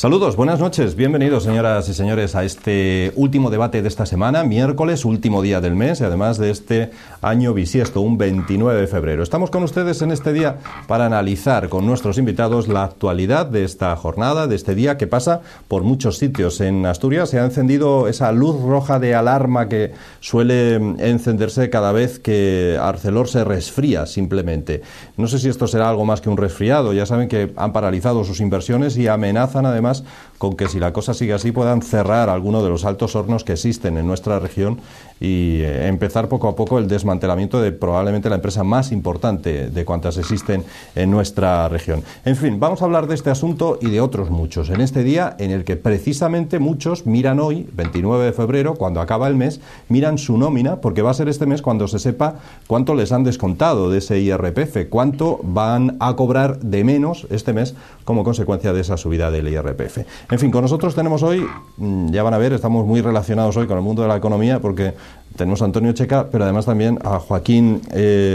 Saludos, buenas noches, bienvenidos señoras y señores a este último debate de esta semana, miércoles, último día del mes y además de este año bisiesto, un 29 de febrero. Estamos con ustedes en este día para analizar con nuestros invitados la actualidad de esta jornada, de este día que pasa por muchos sitios. En Asturias se ha encendido esa luz roja de alarma que suele encenderse cada vez que Arcelor se resfría simplemente. No sé si esto será algo más que un resfriado, ya saben que han paralizado sus inversiones y amenazan además con que si la cosa sigue así puedan cerrar alguno de los altos hornos que existen en nuestra región y empezar poco a poco el desmantelamiento de probablemente la empresa más importante de cuantas existen en nuestra región. En fin, vamos a hablar de este asunto y de otros muchos en este día en el que precisamente muchos miran hoy, 29 de febrero, cuando acaba el mes, miran su nómina, porque va a ser este mes cuando se sepa cuánto les han descontado de ese IRPF, cuánto van a cobrar de menos este mes como consecuencia de esa subida del IRPF. En fin, con nosotros tenemos hoy, ya van a ver, estamos muy relacionados hoy con el mundo de la economía porque tenemos a Antonio Checa, pero además también a Joaquín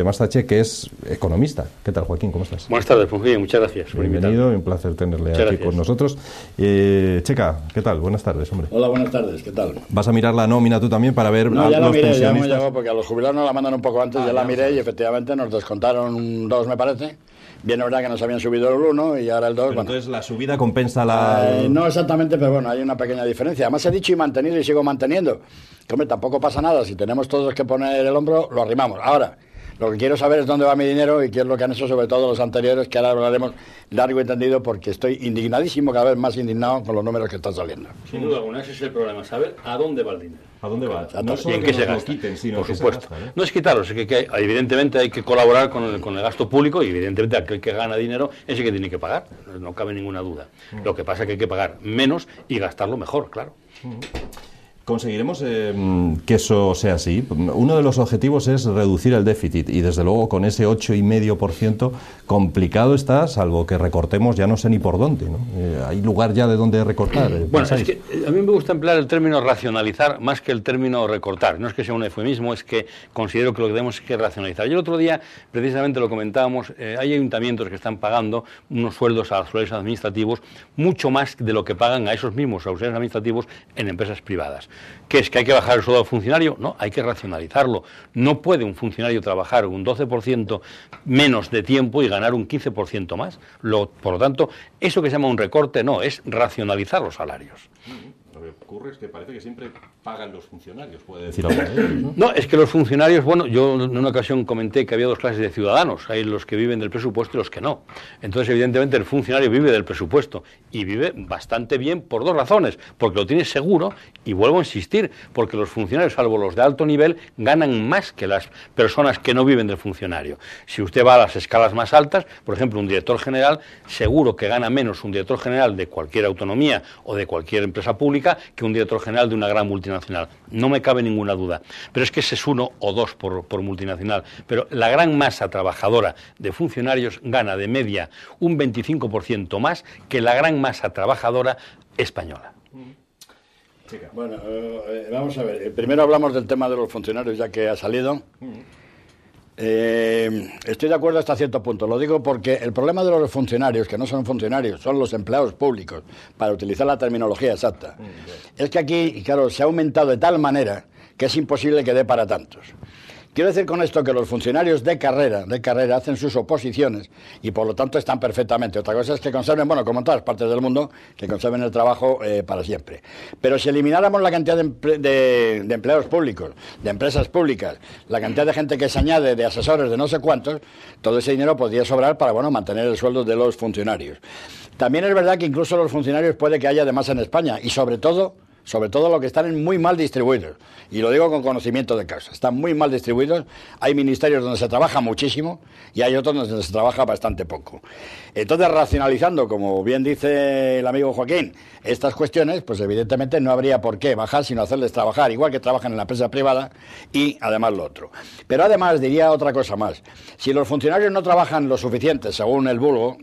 Mastache, que es economista. ¿Qué tal, Joaquín? ¿Cómo estás? Buenas tardes, pues bien, muchas gracias por invitarme. Bienvenido y un placer tenerle aquí con nosotros. Checa, ¿qué tal? Buenas tardes, hombre. Hola, buenas tardes, ¿qué tal? ¿Vas a mirar la nómina tú también para ver no, ya los la miré, ya pensionistas? me llegó porque a los jubilados nos la mandan un poco antes, ya la miré y efectivamente nos descontaron 2, me parece. Bien, es verdad que nos habían subido el 1 y ahora el 2. Bueno. Entonces la subida compensa la... no exactamente, pero bueno, hay una pequeña diferencia. Además he dicho y mantenido y sigo manteniendo. Que hombre, tampoco pasa nada. Si tenemos todos que poner el hombro, lo arrimamos. Ahora, lo que quiero saber es dónde va mi dinero y qué es lo que han hecho sobre todo los anteriores, que ahora hablaremos largo y entendido porque estoy indignadísimo, cada vez más indignado con los números que están saliendo. Sin duda alguna, ese es el problema, saber a dónde va el dinero. ¿A dónde va? No solo en qué se gasta, quiten, sino por que supuesto. Se gasta, ¿eh? No es quitarlo, es que evidentemente hay que colaborar con el gasto público y evidentemente aquel que gana dinero ese que tiene que pagar, no cabe ninguna duda. Lo que pasa es que hay que pagar menos y gastarlo mejor, claro. ¿Conseguiremos que eso sea así? Uno de los objetivos es reducir el déficit y desde luego con ese 8,5% complicado está, salvo que recortemos ya no sé ni por dónde, ¿no? ¿Hay lugar ya de dónde recortar? Bueno, es que a mí me gusta emplear el término racionalizar más que el término recortar. No es que sea un eufemismo, es que considero que lo que tenemos es que racionalizar. Yo el otro día, precisamente lo comentábamos, hay ayuntamientos que están pagando unos sueldos a auxiliares administrativos mucho más de lo que pagan a esos mismos auxiliares administrativos en empresas privadas. ¿Qué es? ¿Que hay que bajar el sueldo al funcionario? No, hay que racionalizarlo. No puede un funcionario trabajar un 12% menos de tiempo y ganar un 15% más. Por lo tanto, eso que se llama un recorte no, es racionalizar los salarios. Lo que ocurre es que parece que siempre pagan los funcionarios, puede decir algo de ellos, ¿no? No, es que los funcionarios, bueno, yo en una ocasión comenté que había dos clases de ciudadanos, hay los que viven del presupuesto y los que no. Entonces, evidentemente, el funcionario vive del presupuesto y vive bastante bien por dos razones, porque lo tiene seguro y vuelvo a insistir, porque los funcionarios, salvo los de alto nivel, ganan más que las personas que no viven del funcionario. Si usted va a las escalas más altas, por ejemplo, un director general, seguro que gana menos un director general de cualquier autonomía o de cualquier empresa pública que un director general de una gran multinacional. No me cabe ninguna duda. Pero es que ese es 1 o 2 por multinacional. Pero la gran masa trabajadora de funcionarios gana de media un 25% más que la gran masa trabajadora española. Bueno, vamos a ver. Primero hablamos del tema de los funcionarios, ya que ha salido. Estoy de acuerdo hasta cierto punto. Lo digo porque el problema de los funcionarios, que no son funcionarios, son los empleados públicos, para utilizar la terminología exacta, es que aquí, claro, se ha aumentado de tal manera que es imposible que dé para tantos. Quiero decir con esto que los funcionarios de carrera hacen sus oposiciones y por lo tanto están perfectamente. Otra cosa es que conserven, bueno, como en todas partes del mundo, que conserven el trabajo para siempre. Pero si elimináramos la cantidad de empleados públicos, de empresas públicas, la cantidad de gente que se añade, de asesores, de no sé cuántos, todo ese dinero podría sobrar para, bueno, mantener el sueldo de los funcionarios. También es verdad que incluso los funcionarios puede que haya además en España y sobre todo los que están muy mal distribuidos. Y lo digo con conocimiento de causa. Están muy mal distribuidos. Hay ministerios donde se trabaja muchísimo y hay otros donde se trabaja bastante poco. Entonces, racionalizando, como bien dice el amigo Joaquín, estas cuestiones, pues evidentemente no habría por qué bajar, sino hacerles trabajar, igual que trabajan en la empresa privada y además lo otro. Pero además diría otra cosa más. Si los funcionarios no trabajan lo suficiente, según el vulgo,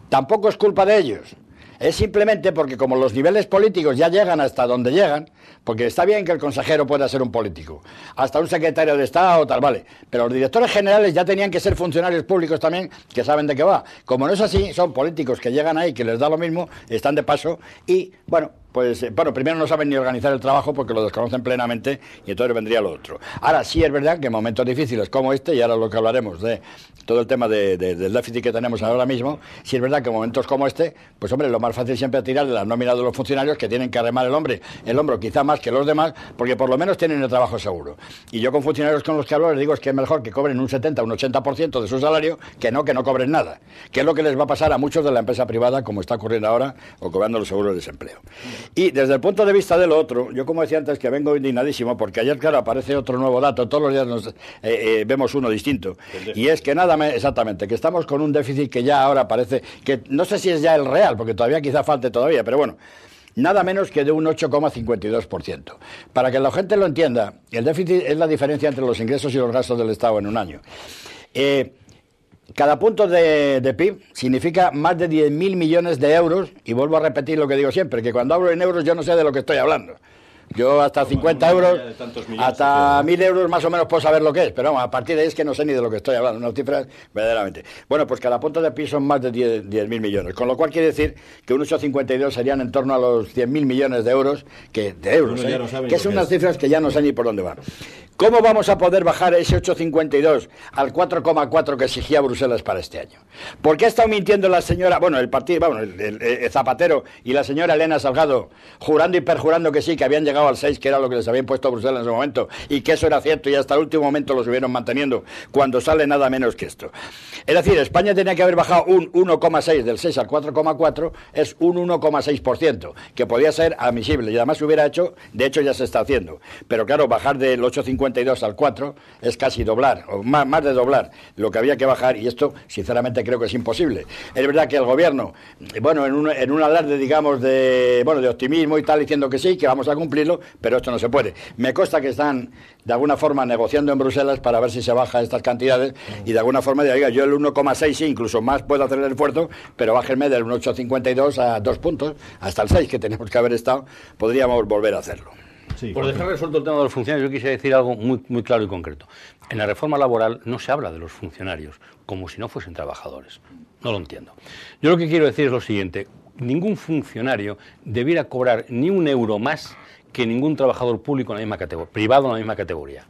tampoco es culpa de ellos. Es simplemente porque como los niveles políticos ya llegan hasta donde llegan, porque está bien que el consejero pueda ser un político, hasta un secretario de Estado, tal, vale, pero los directores generales ya tenían que ser funcionarios públicos también, que saben de qué va. Como no es así, son políticos que llegan ahí, que les da lo mismo, están de paso y, bueno, pues, primero no saben ni organizar el trabajo porque lo desconocen plenamente y entonces vendría lo otro. Ahora sí es verdad que en momentos difíciles como este, y ahora lo que hablaremos de todo el tema del déficit que tenemos ahora mismo, sí es verdad que en momentos como este, pues hombre, lo más fácil siempre es tirar de las nóminas de los funcionarios que tienen que arremar el hombro quizá más que los demás, porque por lo menos tienen el trabajo seguro. Y yo con funcionarios con los que hablo les digo es que es mejor que cobren un 70, un 80% de su salario que no cobren nada, que es lo que les va a pasar a muchos de la empresa privada, como está ocurriendo ahora, o cobrando los seguros de desempleo. Y desde el punto de vista de lo otro, yo como decía antes que vengo indignadísimo, porque ayer, claro, aparece otro nuevo dato, todos los días vemos uno distinto, y es que exactamente, que estamos con un déficit que ya ahora parece, que no sé si es ya el real, porque todavía quizá falte todavía, pero bueno, nada menos que de un 8,52%. Para que la gente lo entienda, el déficit es la diferencia entre los ingresos y los gastos del Estado en un año. Cada punto de PIB significa más de 10.000 millones de euros, y vuelvo a repetir lo que digo siempre, que cuando hablo en euros yo no sé de lo que estoy hablando. Yo hasta 50 euros, hasta 1.000 euros más o menos puedo saber lo que es, pero vamos, a partir de ahí es que no sé ni de lo que estoy hablando, unas cifras verdaderamente. Bueno, pues cada punto de PIB son más de 10.000 millones, con lo cual quiere decir que un 8,52 serían en torno a los 100.000 millones de euros, que son unas cifras que ya no sé ni por dónde van. ¿Cómo vamos a poder bajar ese 8,52 al 4,4 que exigía Bruselas para este año? ¿Por qué ha estado mintiendo la señora, el Zapatero y la señora Elena Salgado, jurando y perjurando que sí, que habían llegado al 6, que era lo que les habían puesto a Bruselas en ese momento, y que eso era cierto y hasta el último momento lo estuvieron manteniendo, cuando sale nada menos que esto? Es decir, España tenía que haber bajado un 1,6 del 6 al 4,4, es un 1,6%, que podía ser admisible y además se hubiera hecho, de hecho ya se está haciendo. Pero claro, bajar del 8,52 al 4 es casi doblar, o más de doblar lo que había que bajar, y esto sinceramente creo que es imposible. Es verdad que el gobierno, en un alarde, digamos, de optimismo y tal, diciendo que sí, que vamos a cumplirlo, pero esto no se puede. Me consta que están de alguna forma negociando en Bruselas para ver si se baja estas cantidades, y de alguna forma diga, yo el 1,6 sí, incluso más puedo hacer el esfuerzo, pero bájenme del 8,52 a 2 puntos, hasta el 6 que tenemos que haber estado, podríamos volver a hacerlo. Sí, por dejar resuelto el tema de los funcionarios, yo quisiera decir algo muy, muy claro y concreto. En la reforma laboral no se habla de los funcionarios como si no fuesen trabajadores. No lo entiendo. Yo lo que quiero decir es lo siguiente: ningún funcionario debiera cobrar ni un euro más que ningún trabajador público en la misma categoría, privado en la misma categoría.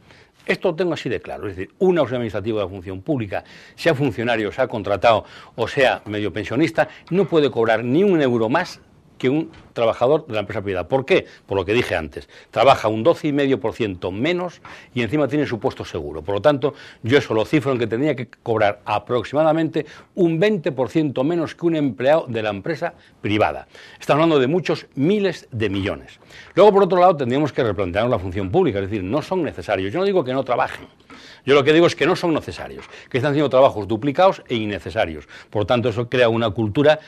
Esto lo tengo así de claro, es decir, un auxiliar administrativo de la función pública, sea funcionario, sea contratado o sea medio pensionista, no puede cobrar ni un euro más que un trabajador de la empresa privada. ¿Por qué? Por lo que dije antes. Trabaja un 12,5% menos y encima tiene su puesto seguro. Por lo tanto, yo eso lo cifro en que tendría que cobrar aproximadamente un 20% menos que un empleado de la empresa privada. Estamos hablando de muchos miles de millones. Luego, por otro lado, tendríamos que replantear la función pública, es decir, no son necesarios. Yo no digo que no trabajen. Yo lo que digo es que no son necesarios, que están haciendo trabajos duplicados e innecesarios. Por lo tanto, eso crea una cultura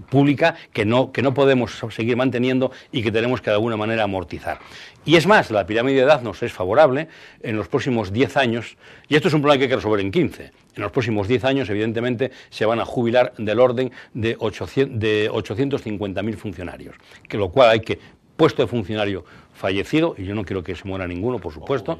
pública que no podemos seguir manteniendo y que tenemos que de alguna manera amortizar. Y es más, la pirámide de edad nos es favorable en los próximos 10 años, y esto es un problema que hay que resolver en 15. En los próximos 10 años, evidentemente, se van a jubilar del orden de 850.000 funcionarios, que lo cual hay que, puesto de funcionario fallecido, y yo no quiero que se muera ninguno, por supuesto,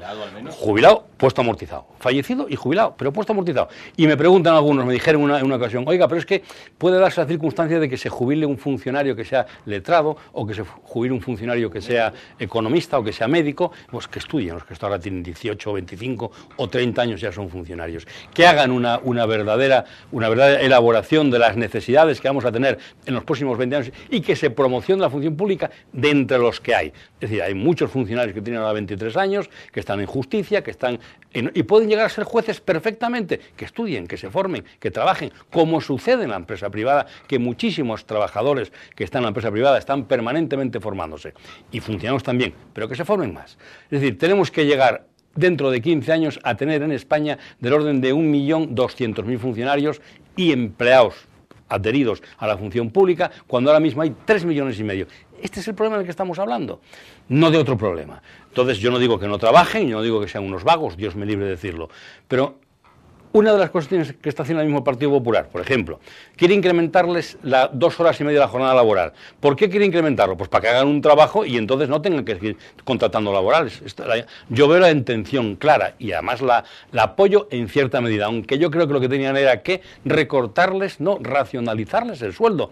jubilado, puesto amortizado, fallecido y jubilado, pero puesto amortizado. Y me preguntan algunos, me dijeron en una ocasión, oiga, pero es que puede darse la circunstancia de que se jubile un funcionario que sea letrado, o que se jubile un funcionario que sea economista o que sea médico, pues que estudien, los que hasta ahora tienen 18, 25 o 30 años ya son funcionarios, que hagan una verdadera elaboración de las necesidades que vamos a tener en los próximos 20 años y que se promocione la función pública de entre los que hay. Es decir, hay muchos funcionarios que tienen ahora 23 años, que están en justicia, y pueden llegar a ser jueces perfectamente, que estudien, que se formen, que trabajen, como sucede en la empresa privada, que muchísimos trabajadores que están en la empresa privada están permanentemente formándose, y funcionarios también, pero que se formen más. Es decir, tenemos que llegar dentro de 15 años a tener en España del orden de 1.200.000 funcionarios y empleados adheridos a la función pública, cuando ahora mismo hay 3,5 millones. Este es el problema del que estamos hablando, no de otro problema. Entonces, yo no digo que no trabajen, yo no digo que sean unos vagos, Dios me libre de decirlo, pero Una de las cuestiones que está haciendo el mismo Partido Popular, por ejemplo, quiere incrementarles 2 horas y media de la jornada laboral. ¿Por qué quiere incrementarlo? Pues para que hagan un trabajo y entonces no tengan que seguir contratando laborales. Yo veo la intención clara y además la apoyo en cierta medida, aunque yo creo que lo que tenían era que recortarles, no, racionalizarles el sueldo.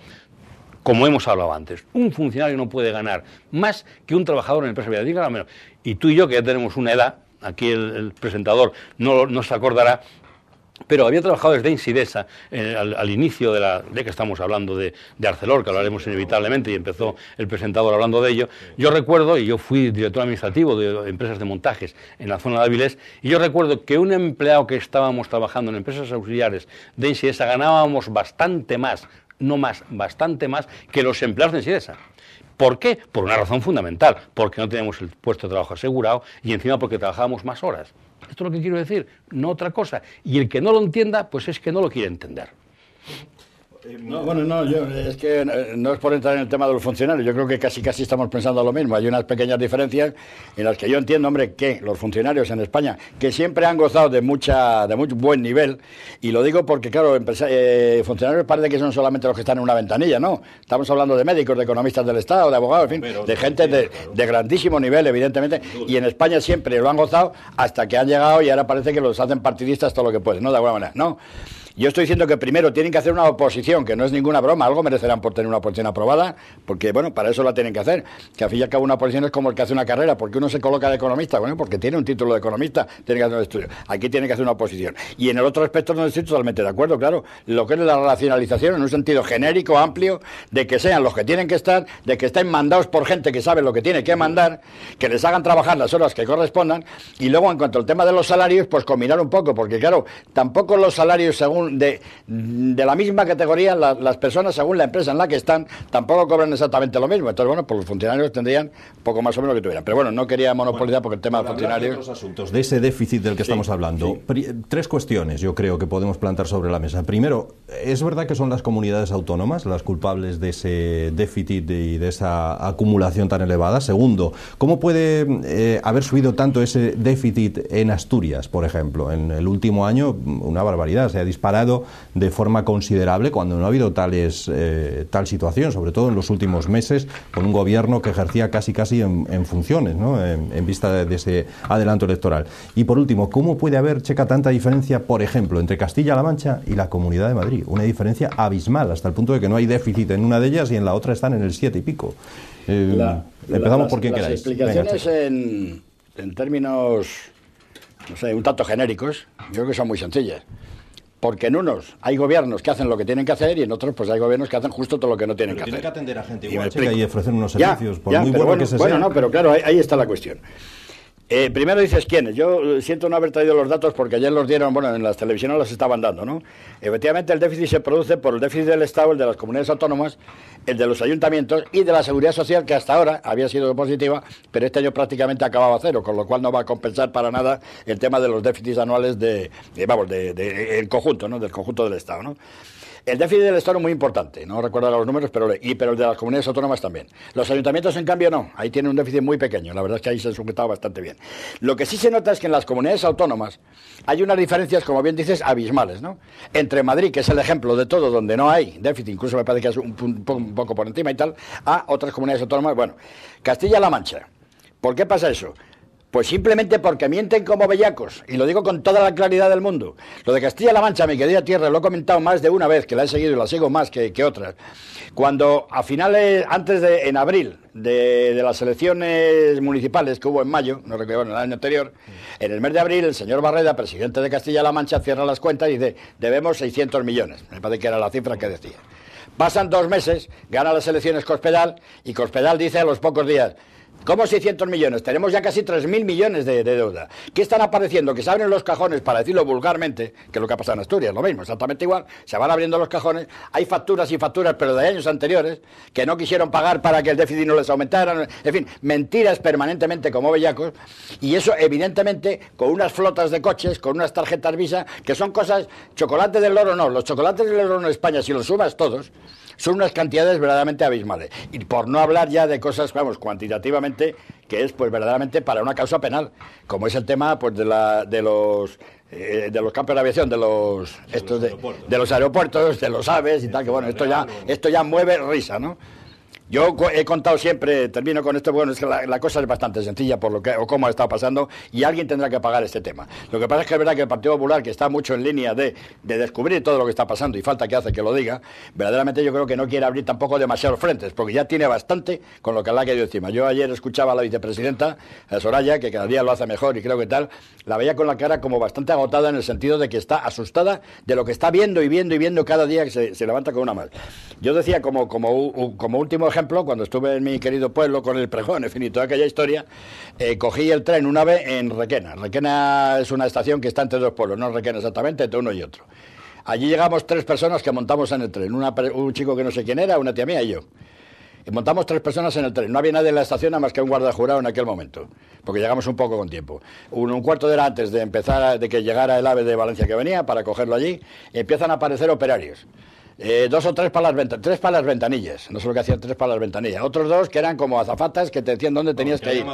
Como hemos hablado antes, un funcionario no puede ganar más que un trabajador en empresa privada. Dígalo menos. Y tú y yo, que ya tenemos una edad, aquí el presentador no se acordará, pero había trabajadores de Insidesa al inicio de que estamos hablando de Arcelor, que hablaremos inevitablemente, y empezó el presentador hablando de ello. Yo recuerdo, y yo fui director administrativo de empresas de montajes en la zona de Avilés, y yo recuerdo que un empleado que estábamos trabajando en empresas auxiliares de Insidesa ganábamos bastante más, no más, bastante más que los empleados de Insidesa. ¿Por qué? Por una razón fundamental, porque no teníamos el puesto de trabajo asegurado y encima porque trabajábamos más horas. Esto es lo que quiero decir, no otra cosa. Y el que no lo entienda, pues es que no lo quiere entender. Es que no es por entrar en el tema de los funcionarios, yo creo que casi estamos pensando lo mismo. Hay unas pequeñas diferencias en las que yo entiendo, hombre, que los funcionarios en España, que siempre han gozado de muy buen nivel, y lo digo porque, claro, funcionarios parece que son solamente los que están en una ventanilla, ¿no? Estamos hablando de médicos, de economistas del Estado, de abogados, en fin, de gente de grandísimo nivel, evidentemente, y en España siempre lo han gozado hasta que han llegado y ahora parece que los hacen partidistas todo lo que pueden, ¿no? De alguna manera, ¿no? Yo estoy diciendo que primero tienen que hacer una oposición, que no es ninguna broma, algo merecerán por tener una oposición aprobada, porque, bueno, para eso la tienen que hacer, que al fin y al cabo una oposición es como el que hace una carrera, porque uno se coloca de economista, bueno, porque tiene un título de economista, tiene que hacer un estudio, aquí tiene que hacer una oposición. Y en el otro aspecto no estoy totalmente de acuerdo, claro, lo que es la racionalización en un sentido genérico, amplio, de que sean los que tienen que estar, de que estén mandados por gente que sabe lo que tiene que mandar, que les hagan trabajar las horas que correspondan, y luego en cuanto al tema de los salarios, pues combinar un poco, porque claro, tampoco los salarios según de la misma categoría, las personas según la empresa en la que están tampoco cobran exactamente lo mismo. Entonces, bueno, pues los funcionarios tendrían poco más o menos lo que tuvieran. Pero bueno, no quería monopolizar porque el tema de funcionarios... De otros asuntos, de ese déficit del que estamos hablando, tres cuestiones yo creo que podemos plantar sobre la mesa. Primero, ¿es verdad que son las comunidades autónomas las culpables de ese déficit y de esa acumulación tan elevada? Segundo, ¿cómo puede haber subido tanto ese déficit en Asturias, por ejemplo? En el último año, una barbaridad, se ha disparado de forma considerable cuando no ha habido tal situación, sobre todo en los últimos meses, con un gobierno que ejercía casi en funciones, ¿no? En vista de ese adelanto electoral. Y por último, ¿cómo puede haber, Checa, tanta diferencia, por ejemplo, entre Castilla-La Mancha y la Comunidad de Madrid? Una diferencia abismal, hasta el punto de que no hay déficit en una de ellas y en la otra están en el 7 y pico. Empezamos por quien queráis. Las explicaciones en términos, no sé, un tanto genéricos, yo creo que son muy sencillas. Porque en unos hay gobiernos que hacen lo que tienen que hacer y en otros pues hay gobiernos que hacen justo todo lo que no tienen que hacer. Tienen que atender a gente igual, Checa, y ofrecer unos servicios, por muy bueno que se sea. Bueno, no, pero claro, ahí está la cuestión. Primero dices quiénes. Yo siento no haber traído los datos porque ayer los dieron, bueno, en las televisiones los estaban dando, ¿no? Efectivamente, el déficit se produce por el déficit del Estado, el de las comunidades autónomas, el de los ayuntamientos y de la seguridad social, que hasta ahora había sido positiva, pero este año prácticamente acababa a cero, con lo cual no va a compensar para nada el tema de los déficits anuales el conjunto, ¿no? Del conjunto del Estado, ¿no? El déficit del Estado es muy importante, no recuerdo los números, pero el de las comunidades autónomas también. Los ayuntamientos, en cambio, no. Ahí tienen un déficit muy pequeño. La verdad es que ahí se han sujetado bastante bien. Lo que sí se nota es que en las comunidades autónomas hay unas diferencias, como bien dices, abismales, ¿no? Entre Madrid, que es el ejemplo de todo, donde no hay déficit, incluso me parece que es un poco por encima y tal, a otras comunidades autónomas. Bueno, Castilla-La Mancha. ¿Por qué pasa eso? Pues simplemente porque mienten como bellacos, y lo digo con toda la claridad del mundo. Lo de Castilla-La Mancha, mi querida tierra, lo he comentado más de una vez, que la he seguido y la sigo más que otras. Cuando a finales, en abril, de las elecciones municipales que hubo en mayo, no recuerdo, en el año anterior, en el mes de abril, el señor Barreda, presidente de Castilla-La Mancha, cierra las cuentas y dice, debemos 600 millones. Me parece que era la cifra que decía. Pasan 2 meses, gana las elecciones Cospedal, y Cospedal dice a los pocos días, ¿cómo 600 millones? Tenemos ya casi 3.000 millones de deuda. ¿Qué están apareciendo? Que se abren los cajones, para decirlo vulgarmente, que es lo que ha pasado en Asturias, lo mismo, exactamente igual, se van abriendo los cajones, hay facturas y facturas, pero de años anteriores, que no quisieron pagar para que el déficit no les aumentara, en fin, mentiras permanentemente como bellacos, y eso evidentemente con unas flotas de coches, con unas tarjetas Visa, que son cosas, chocolate del loro no, los chocolates del loro en España, si los sumas todos, son unas cantidades verdaderamente abismales. Y por no hablar ya de cosas, vamos, cuantitativamente, que es pues verdaderamente para una causa penal, como es el tema pues de los campos de aviación, de los aeropuertos, de los aves y tal, que bueno, esto ya mueve risa, ¿no? Yo he contado siempre, termino con esto, bueno, es que la cosa es bastante sencilla por lo que o cómo ha estado pasando y alguien tendrá que pagar este tema. Lo que pasa es que es verdad que el Partido Popular, que está mucho en línea de descubrir todo lo que está pasando y falta que hace que lo diga, verdaderamente yo creo que no quiere abrir tampoco demasiados frentes, porque ya tiene bastante con lo que le ha caído encima. Yo ayer escuchaba a la vicepresidenta, a Soraya, que cada día lo hace mejor y creo que tal, la veía con la cara como bastante agotada en el sentido de que está asustada de lo que está viendo y viendo cada día que se levanta con una más. Yo decía como último ejemplo, cuando estuve en mi querido pueblo con el pregón, en fin, y toda aquella historia, cogí el tren, un AVE en Requena. Requena es una estación que está entre dos pueblos, no Requena exactamente, entre uno y otro. Allí llegamos 3 personas que montamos en el tren, un chico que no sé quién era, una tía mía y yo. Y montamos 3 personas en el tren. No había nadie en la estación, nada más que un guardia jurado en aquel momento, porque llegamos un poco con tiempo. Un cuarto de hora antes de empezar, de que llegara el AVE de Valencia que venía, para cogerlo allí, empiezan a aparecer operarios. 2 o 3 para las ventanillas, no sé lo que hacían, 3 para las ventanillas. Otros 2 que eran como azafatas que te decían dónde tenías que ir.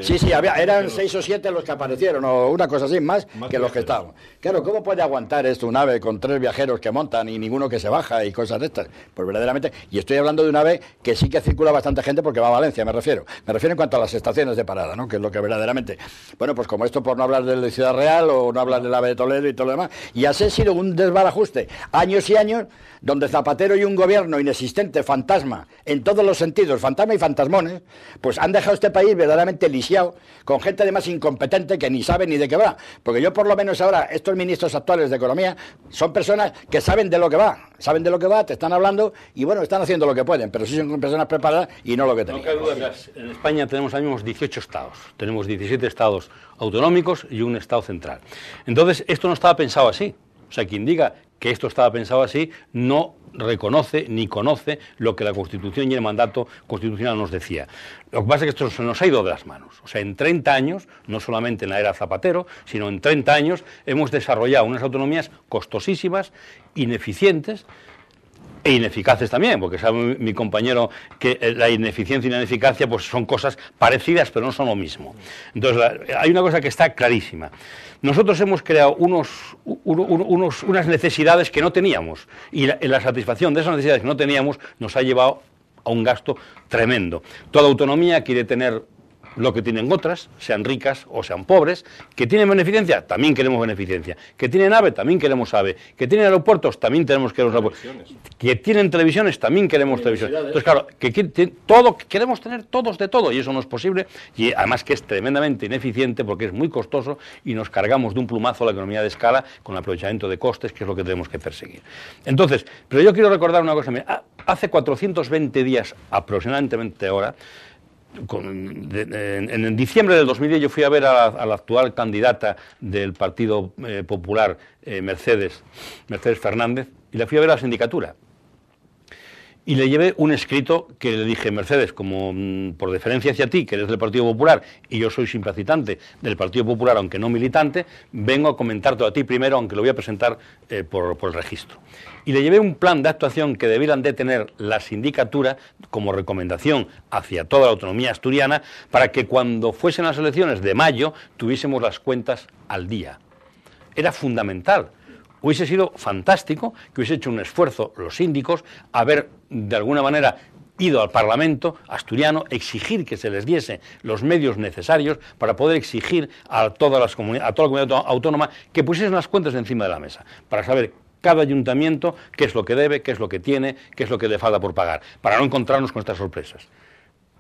Sí, eran 6 o 7 los que aparecieron, o una cosa así, más que los que estaban. Claro, ¿cómo puede aguantar esto un AVE con 3 viajeros que montan y ninguno que se baja y cosas de estas? Pues verdaderamente, y estoy hablando de un AVE que sí que circula bastante gente porque va a Valencia, me refiero en cuanto a las estaciones de parada, ¿no? Que es lo que verdaderamente, bueno, pues como esto por no hablar del de Ciudad Real o no hablar del AVE de Toledo y todo lo demás, y así ha sido un desbarajuste, años y años, donde Zapatero y un gobierno inexistente, fantasma, en todos los sentidos, fantasma y fantasmones, pues han dejado este país verdaderamente lisiado, con gente además incompetente que ni sabe ni de qué va. Porque yo por lo menos ahora, estos ministros actuales de Economía, son personas que saben de lo que va, te están hablando y bueno, están haciendo lo que pueden, pero sí son personas preparadas y no lo que tenían. No cabe duda que en España tenemos ahora mismo 18 estados, tenemos 17 estados autonómicos y un estado central. Entonces, esto no estaba pensado así. O sea, quien diga que esto estaba pensado así no reconoce ni conoce lo que la Constitución y el mandato constitucional nos decía. Lo que pasa es que esto se nos ha ido de las manos. O sea, en 30 años, no solamente en la era Zapatero, sino en 30 años hemos desarrollado unas autonomías costosísimas, ineficientes, e ineficaces también, porque sabe mi compañero que la ineficiencia y la ineficacia pues son cosas parecidas, pero no son lo mismo. Entonces, hay una cosa que está clarísima. Nosotros hemos creado unas necesidades que no teníamos, y la satisfacción de esas necesidades que no teníamos nos ha llevado a un gasto tremendo. Toda autonomía quiere tener lo que tienen otras, sean ricas o sean pobres. Que tienen beneficencia, también queremos beneficencia. Que tienen AVE, también queremos AVE. Que tienen aeropuertos, también tenemos que aeropuertos. Que tienen televisiones, también queremos televisiones. Entonces, claro, queremos tener todos de todo, y eso no es posible, y además que es tremendamente ineficiente porque es muy costoso y nos cargamos de un plumazo la economía de escala con el aprovechamiento de costes, que es lo que tenemos que perseguir. Entonces, pero yo quiero recordar una cosa. Hace 420 días aproximadamente ahora, en diciembre del 2010 yo fui a ver a la actual candidata del Partido Popular, Mercedes Fernández, y la fui a ver a la sindicatura. Y le llevé un escrito que le dije: Mercedes, como por deferencia hacia ti, que eres del Partido Popular, y yo soy simpatizante del Partido Popular, aunque no militante, vengo a comentarte a ti primero, aunque lo voy a presentar por el registro. Y le llevé un plan de actuación que debieran de tener la sindicatura como recomendación hacia toda la autonomía asturiana, para que cuando fuesen las elecciones de mayo tuviésemos las cuentas al día. Era fundamental. Hubiese sido fantástico que hubiese hecho un esfuerzo los síndicos, haber de alguna manera ido al Parlamento asturiano, exigir que se les diese los medios necesarios para poder exigir a toda la comunidad autónoma que pusiesen las cuentas encima de la mesa, para saber cada ayuntamiento qué es lo que debe, qué es lo que tiene, qué es lo que le falta por pagar, para no encontrarnos con estas sorpresas.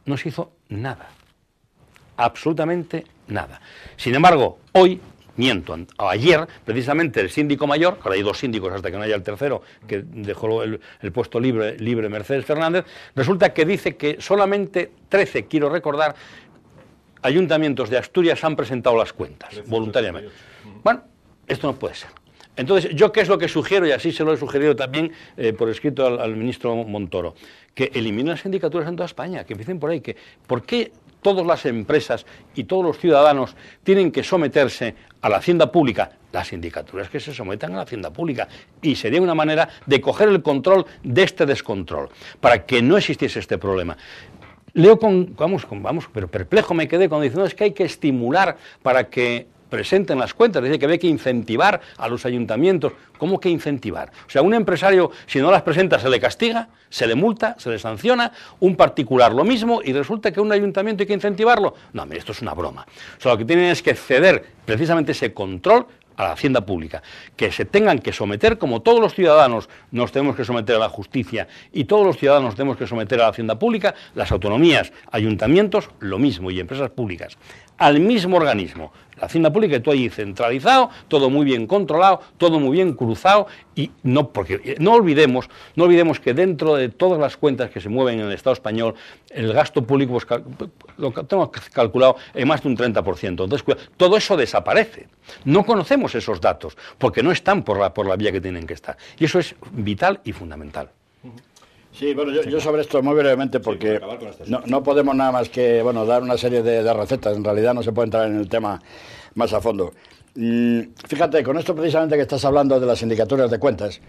No se hizo nada, absolutamente nada. Sin embargo, hoy, ayer, precisamente el síndico mayor, ahora hay 2 síndicos hasta que no haya el tercero, que dejó el puesto libre Mercedes Fernández, resulta que dice que solamente 13, quiero recordar, ayuntamientos de Asturias han presentado las cuentas, voluntariamente. Bueno, esto no puede ser. Entonces, ¿yo qué es lo que sugiero? Y así se lo he sugerido también por escrito al ministro Montoro, que eliminen las sindicaturas en toda España, que empiecen por ahí. ¿Por qué todas las empresas y todos los ciudadanos tienen que someterse a la hacienda pública las sindicaturas que se sometan a la hacienda pública, y sería una manera de coger el control de este descontrol, para que no existiese este problema. Leo pero perplejo me quedé cuando dice, no, es que hay que estimular para que presenten las cuentas, dice que hay que incentivar a los ayuntamientos. ¿Cómo que incentivar? O sea, un empresario, si no las presenta, se le castiga, se le multa, se le sanciona, un particular lo mismo, y resulta que un ayuntamiento hay que incentivarlo. No, mire, esto es una broma. O sea, lo que tienen es que ceder precisamente ese control a la hacienda pública, que se tengan que someter, como todos los ciudadanos nos tenemos que someter a la justicia y todos los ciudadanos nos tenemos que someter a la hacienda pública, las autonomías, ayuntamientos, lo mismo, y empresas públicas, al mismo organismo. La hacienda pública, y todo allí centralizado, todo muy bien controlado, todo muy bien cruzado, y porque no olvidemos que dentro de todas las cuentas que se mueven en el Estado español, el gasto público, pues, lo tengo calculado en más de un 30%. Entonces, todo eso desaparece. No conocemos esos datos, porque no están por la vía que tienen que estar. Y eso es vital y fundamental. Sí, bueno, yo sobre esto muy brevemente, porque no podemos nada más que dar una serie de recetas. En realidad no se puede entrar en el tema más a fondo. Fíjate, con esto precisamente que estás hablando de las sindicaturas de cuentas,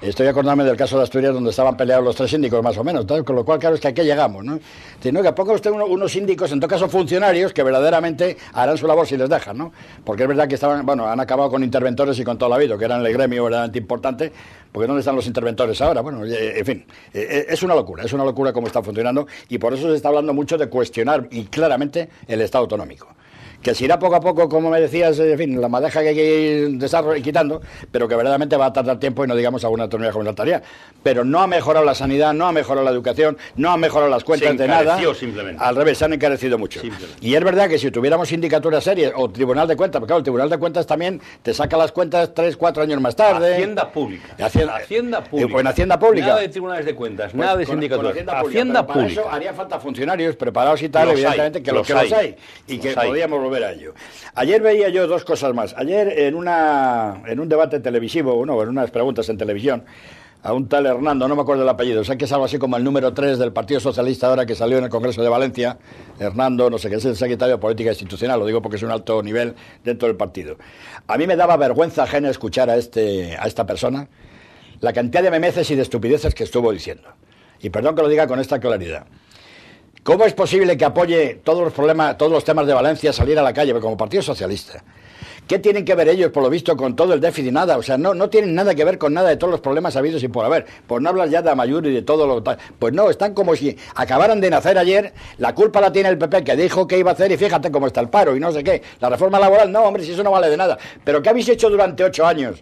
estoy acordándome del caso de Asturias, donde estaban peleados los 3 síndicos más o menos, ¿tal? Con lo cual, claro, es que aquí llegamos, ¿no? Que ponga usted unos síndicos, en todo caso funcionarios, que verdaderamente harán su labor si les dejan, ¿no? Porque es verdad que han acabado con interventores y con todo lo habido, que eran el gremio verdaderamente importante, porque ¿dónde están los interventores ahora? Bueno, en fin, es una locura cómo está funcionando, y por eso se está hablando mucho de cuestionar, y claramente, el Estado autonómico. Que se irá poco a poco, como me decías, en fin, la madeja que hay que ir quitando, pero que verdaderamente va a tardar tiempo, y no digamos alguna autonomía comunitaria. Pero no ha mejorado la sanidad, no ha mejorado la educación, no ha mejorado las cuentas de nada. Simplemente. Al revés, se han encarecido mucho. Y es verdad que si tuviéramos sindicatura seria o tribunal de cuentas, porque claro, el tribunal de cuentas también te saca las cuentas 3, 4 años más tarde. Hacienda pública. Hacienda pública. En Hacienda pública. Nada de tribunales de cuentas, nada de sindicaturas. Hacienda pública. Para eso haría falta funcionarios preparados y tal, evidentemente, que los hay. Y que podríamos volver a ello. Ayer veía yo 2 cosas más. Ayer en un debate televisivo, en unas preguntas en televisión, a un tal Hernando, no me acuerdo el apellido, o sea que es algo así como el número 3 del Partido Socialista ahora, que salió en el Congreso de Valencia, Hernando, no sé qué, es el secretario de Política Institucional, lo digo porque es un alto nivel dentro del partido. A mí me daba vergüenza ajena escuchar a esta persona la cantidad de memeces y de estupideces que estuvo diciendo. Y perdón que lo diga con esta claridad. ¿Cómo es posible que apoye todos los temas de Valencia, salir a la calle como Partido Socialista? ¿Qué tienen que ver ellos, por lo visto, con todo el déficit? Nada, o sea, no tienen nada que ver con nada de todos los problemas habidos y por haber. Pues no hablas ya de Amaiur y de todo lo tal. Pues no, están como si acabaran de nacer ayer, la culpa la tiene el PP, que dijo que iba a hacer, y fíjate cómo está el paro y no sé qué. La reforma laboral, no, hombre, si eso no vale de nada. ¿Pero qué habéis hecho durante 8 años?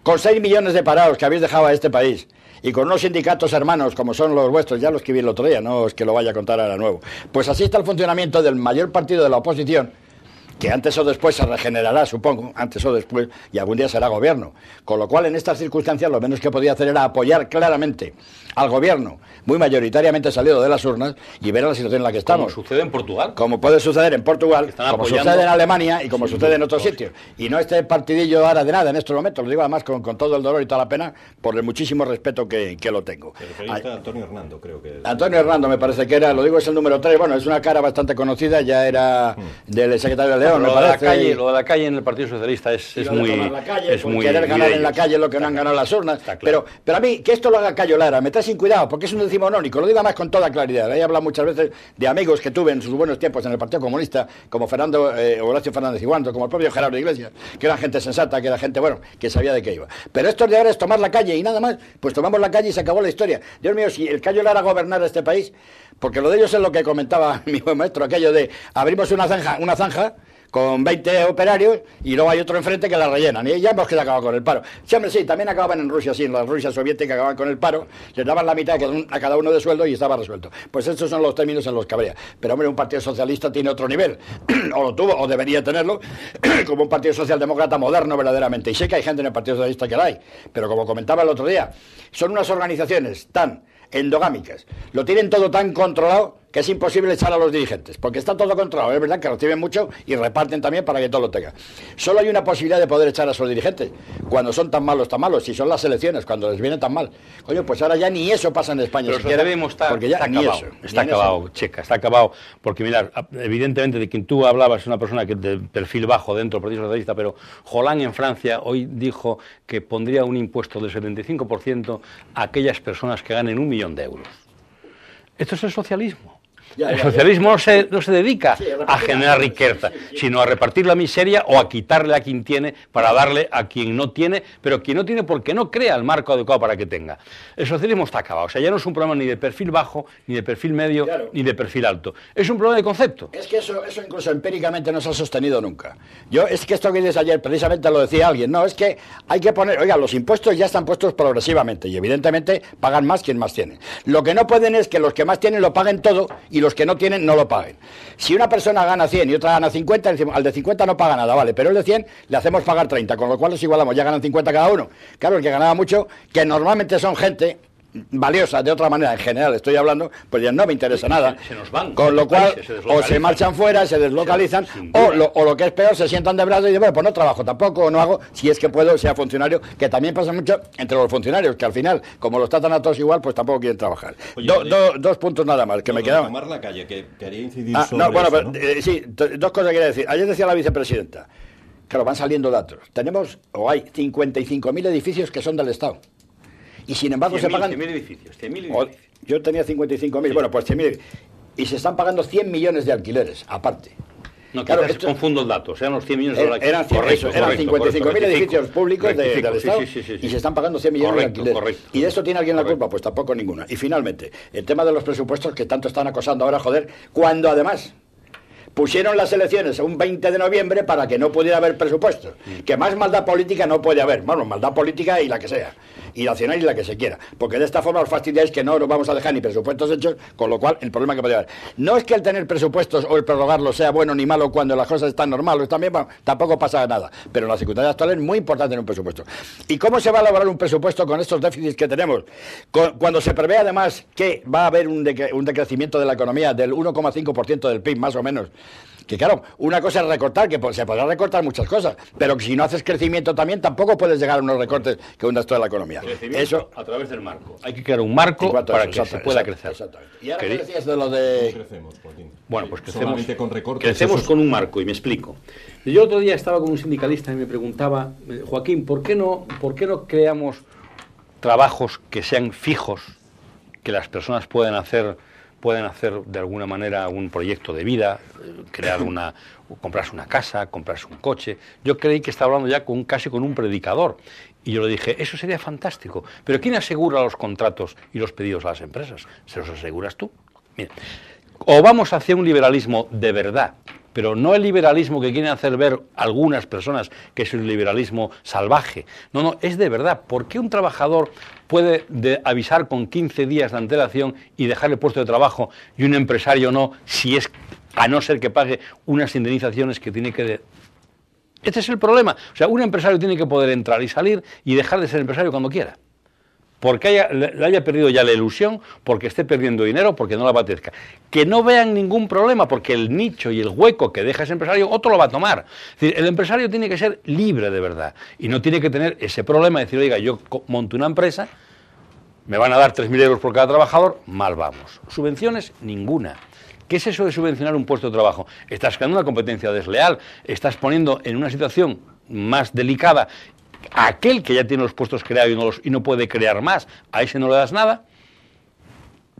Con 6 millones de parados que habéis dejado a este país. Y con unos sindicatos hermanos como son los vuestros, ya lo escribí el otro día, no es que lo vaya a contar ahora nuevo. Pues así está el funcionamiento del mayor partido de la oposición, que antes o después se regenerará, supongo, antes o después, y algún día será gobierno. Con lo cual, en estas circunstancias, lo menos que podía hacer era apoyar claramente al gobierno, muy mayoritariamente salido de las urnas, y ver la situación en la que estamos. Como sucede en Portugal. Como puede suceder en Portugal, como sucede en Alemania y como sucede en otros sitios. Y no este partidillo ahora de nada en estos momentos, lo digo además con todo el dolor y toda la pena, por el muchísimo respeto que lo tengo. Te referiste a Antonio Hernando, creo que es. Antonio Hernando me parece que era, lo digo, es el número 3, bueno, es una cara bastante conocida, ya era del secretario de León, me parece. Lo de la calle en el Partido Socialista es muy querer ganar en la calle lo que no han ganado las urnas. Pero a mí, que esto lo haga Cayo Lara, me trae sin cuidado, porque es un decimonónico, lo digo más con toda claridad. He hablado muchas veces de amigos que tuve en sus buenos tiempos en el Partido Comunista, como Horacio Fernández Iguando, como el propio Gerardo Iglesias, que era gente sensata, que era gente, que sabía de qué iba. Pero esto de ahora es tomar la calle y nada más, pues tomamos la calle y se acabó la historia. Dios mío, si el Cayo Lara gobernara este país, porque lo de ellos es lo que comentaba mi buen maestro, aquello de abrimos una zanja con 20 operarios y luego hay otro enfrente que la rellenan. Y ya hemos que acabado con el paro. Sí, hombre, sí, también acababan en Rusia, sí, en la Rusia soviética acababan con el paro, les daban la mitad a cada uno de sueldo y estaba resuelto. Pues estos son los términos en los que habría. Pero, hombre, un partido socialista tiene otro nivel, o lo tuvo, o debería tenerlo, como un partido socialdemócrata moderno verdaderamente. Y sé que hay gente en el Partido Socialista que la hay, pero como comentaba el otro día, son unas organizaciones tan endogámicas, lo tienen todo tan controlado que es imposible echar a los dirigentes, porque está todo controlado. Es verdad que reciben mucho y reparten también para que todo lo tenga. Solo hay una posibilidad de poder echar a esos dirigentes, cuando son tan malos, si son las elecciones, cuando les viene tan mal. Coño, pues ahora ya ni eso pasa en España. Pero siquiera, porque ya está acabado, Checa, está acabado, porque mirad, evidentemente de quien tú hablabas es una persona que de perfil bajo dentro del Partido Socialista, pero Hollande en Francia hoy dijo que pondría un impuesto del 75% a aquellas personas que ganen 1 millón de euros. Esto es el socialismo. El socialismo no se dedica a generar riqueza, sino a repartir la miseria o a quitarle a quien tiene para darle a quien no tiene, pero quien no tiene porque no crea el marco adecuado para que tenga. El socialismo está acabado. O sea, ya no es un problema ni de perfil bajo, ni de perfil medio, ni de perfil alto. Es un problema de concepto. Es que eso incluso empíricamente no se ha sostenido nunca. Es que esto que dices ayer, precisamente lo decía alguien, no, es que hay que poner, oiga, los impuestos ya están puestos progresivamente y evidentemente pagan más quien más tiene. Lo que no pueden es que los que más tienen lo paguen todo y los que no tienen no lo paguen. Si una persona gana 100 y otra gana 50, decimos, al de 50 no paga nada, vale, pero el de 100 le hacemos pagar 30, con lo cual los igualamos, ya ganan 50 cada uno. Claro, el que ganaba mucho, que normalmente son gente valiosa de otra manera, en general estoy hablando, pues ya no me interesa nada. Se nos van, con lo cual, o se marchan fuera, se deslocalizan, o lo que es peor, se sientan de brazo y dicen, bueno, pues no trabajo tampoco, o no hago, si es que puedo, sea funcionario, que también pasa mucho entre los funcionarios, que al final, como los tratan a todos igual, pues tampoco quieren trabajar. Oye, dos puntos nada más, que me quedaban. Tomar la calle, que quería incidir sobre bueno, eso, ¿no? Sí, dos cosas quería decir. Ayer decía la vicepresidenta, claro, van saliendo datos. Tenemos, o hay, 55.000 edificios que son del Estado. Y sin embargo se pagan... 100.000 edificios, 100.000 edificios. Yo tenía 55.000, sí. Bueno, pues 100.000. Y se están pagando 100 millones de alquileres, aparte. No, claro, confundo el dato, eran los 100 millones de alquileres. Eran 55.000 edificios públicos del Estado y se están pagando 100 millones de alquileres. ¿Y de esto tiene alguien la culpa? Pues tampoco ninguna. Y finalmente, el tema de los presupuestos que tanto están acosando ahora, joder, cuando además pusieron las elecciones un 20 de noviembre para que no pudiera haber presupuestos. Que más maldad política no puede haber. Bueno, maldad política y la que sea. Y nacional y la que se quiera. Porque de esta forma os fastidiáis que no nos vamos a dejar ni presupuestos hechos, con lo cual el problema que puede haber. No es que el tener presupuestos o el prorrogarlos sea bueno ni malo cuando las cosas están normales, también tampoco pasa nada. Pero en la circunstancia actual es muy importante tener un presupuesto. ¿Y cómo se va a elaborar un presupuesto con estos déficits que tenemos? Cuando se prevé además que va a haber un decrecimiento de la economía del 1,5% del PIB, más o menos. Que claro, una cosa es recortar, que se podrá recortar muchas cosas, pero que si no haces crecimiento también tampoco puedes llegar a unos recortes que hundas toda la economía. Eso a través del marco. Hay que crear un marco para que se pueda crecer. Exactamente. Y ahora que decías de lo de... Crecemos, Joaquín. Bueno, pues solamente con recortes. Crecemos con un marco, y me explico. Yo otro día estaba con un sindicalista y me preguntaba, Joaquín, ¿por qué no creamos trabajos que sean fijos, que las personas pueden hacer de alguna manera un proyecto de vida, comprarse una casa, comprarse un coche? Yo creí que estaba hablando ya casi con un predicador. Y yo le dije, eso sería fantástico. Pero ¿quién asegura los contratos y los pedidos a las empresas? ¿Se los aseguras tú? Mira, o vamos hacia un liberalismo de verdad, pero no el liberalismo que quieren hacer ver algunas personas, que es el liberalismo salvaje. No, es de verdad. ¿Por qué un trabajador puede avisar con 15 días de antelación y dejar el puesto de trabajo y un empresario no, a no ser que pague unas indemnizaciones que tiene que... Este es el problema. O sea, un empresario tiene que poder entrar y salir y dejar de ser empresario cuando quiera. Porque le haya perdido ya la ilusión, porque esté perdiendo dinero, porque no la apetezca. Que no vean ningún problema, porque el nicho y el hueco que deja ese empresario, otro lo va a tomar. Es decir, el empresario tiene que ser libre de verdad y no tiene que tener ese problema de decir, oiga, yo monto una empresa, me van a dar 3.000 euros por cada trabajador, mal vamos. Subvenciones, ninguna. ¿Qué es eso de subvencionar un puesto de trabajo? Estás creando una competencia desleal, estás poniendo en una situación más delicada a aquel que ya tiene los puestos creados y no puede crear más, a ese no le das nada.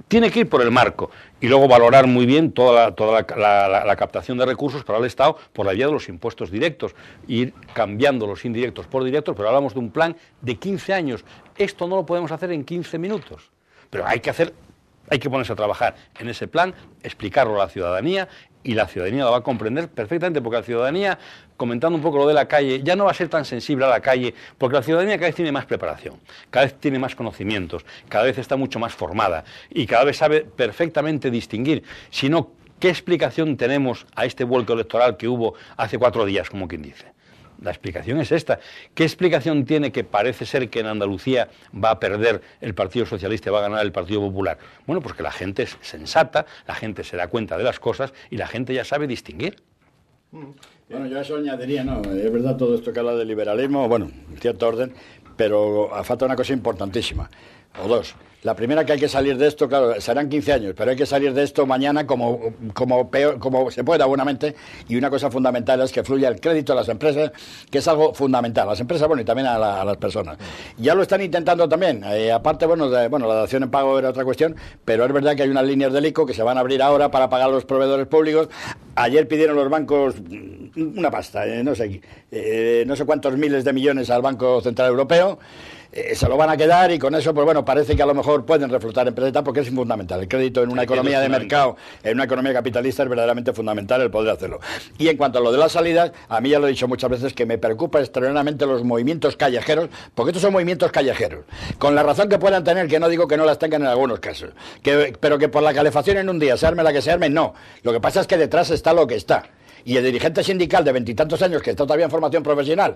Tiene que ir por el marco y luego valorar muy bien toda la captación de recursos para el Estado por la vía de los impuestos directos, ir cambiando los indirectos por directos, pero hablamos de un plan de 15 años. Esto no lo podemos hacer en 15 minutos, pero hay que ponerse a trabajar en ese plan, explicarlo a la ciudadanía, y la ciudadanía lo va a comprender perfectamente, porque la ciudadanía, comentando un poco lo de la calle, ya no va a ser tan sensible a la calle, porque la ciudadanía cada vez tiene más preparación, cada vez tiene más conocimientos, cada vez está mucho más formada y cada vez sabe perfectamente distinguir, si no, ¿qué explicación tenemos a este vuelco electoral que hubo hace 4 días, como quien dice? La explicación es esta. ¿Qué explicación tiene que parece ser que en Andalucía va a perder el Partido Socialista y va a ganar el Partido Popular? Bueno, pues que la gente es sensata, la gente se da cuenta de las cosas y la gente ya sabe distinguir. Bueno, yo a eso añadiría, no, es verdad todo esto que habla de liberalismo, bueno, en cierto orden, pero falta una cosa importantísima, o dos. La primera, que hay que salir de esto, claro, serán 15 años, pero hay que salir de esto mañana como se pueda buenamente, y una cosa fundamental es que fluya el crédito a las empresas, que es algo fundamental, a las empresas, bueno, y también a las personas. Ya lo están intentando también, aparte, bueno, la dación en pago era otra cuestión, pero es verdad que hay unas líneas del ICO que se van a abrir ahora para pagar a los proveedores públicos. Ayer pidieron los bancos una pasta, no sé cuántos miles de millones al Banco Central Europeo. Se lo van a quedar y con eso, pues bueno, parece que a lo mejor pueden reflotar empresas, porque es fundamental. El crédito en una economía de mercado, en una economía capitalista, es verdaderamente fundamental el poder hacerlo. Y en cuanto a lo de las salidas, a mí ya lo he dicho muchas veces que me preocupa extraordinariamente los movimientos callejeros, porque estos son movimientos callejeros. Con la razón que puedan tener, que no digo que no las tengan en algunos casos, pero que por la calefacción en un día se arme la que se arme, no. Lo que pasa es que detrás está lo que está. Y el dirigente sindical de 20 y tantos años, que está todavía en formación profesional,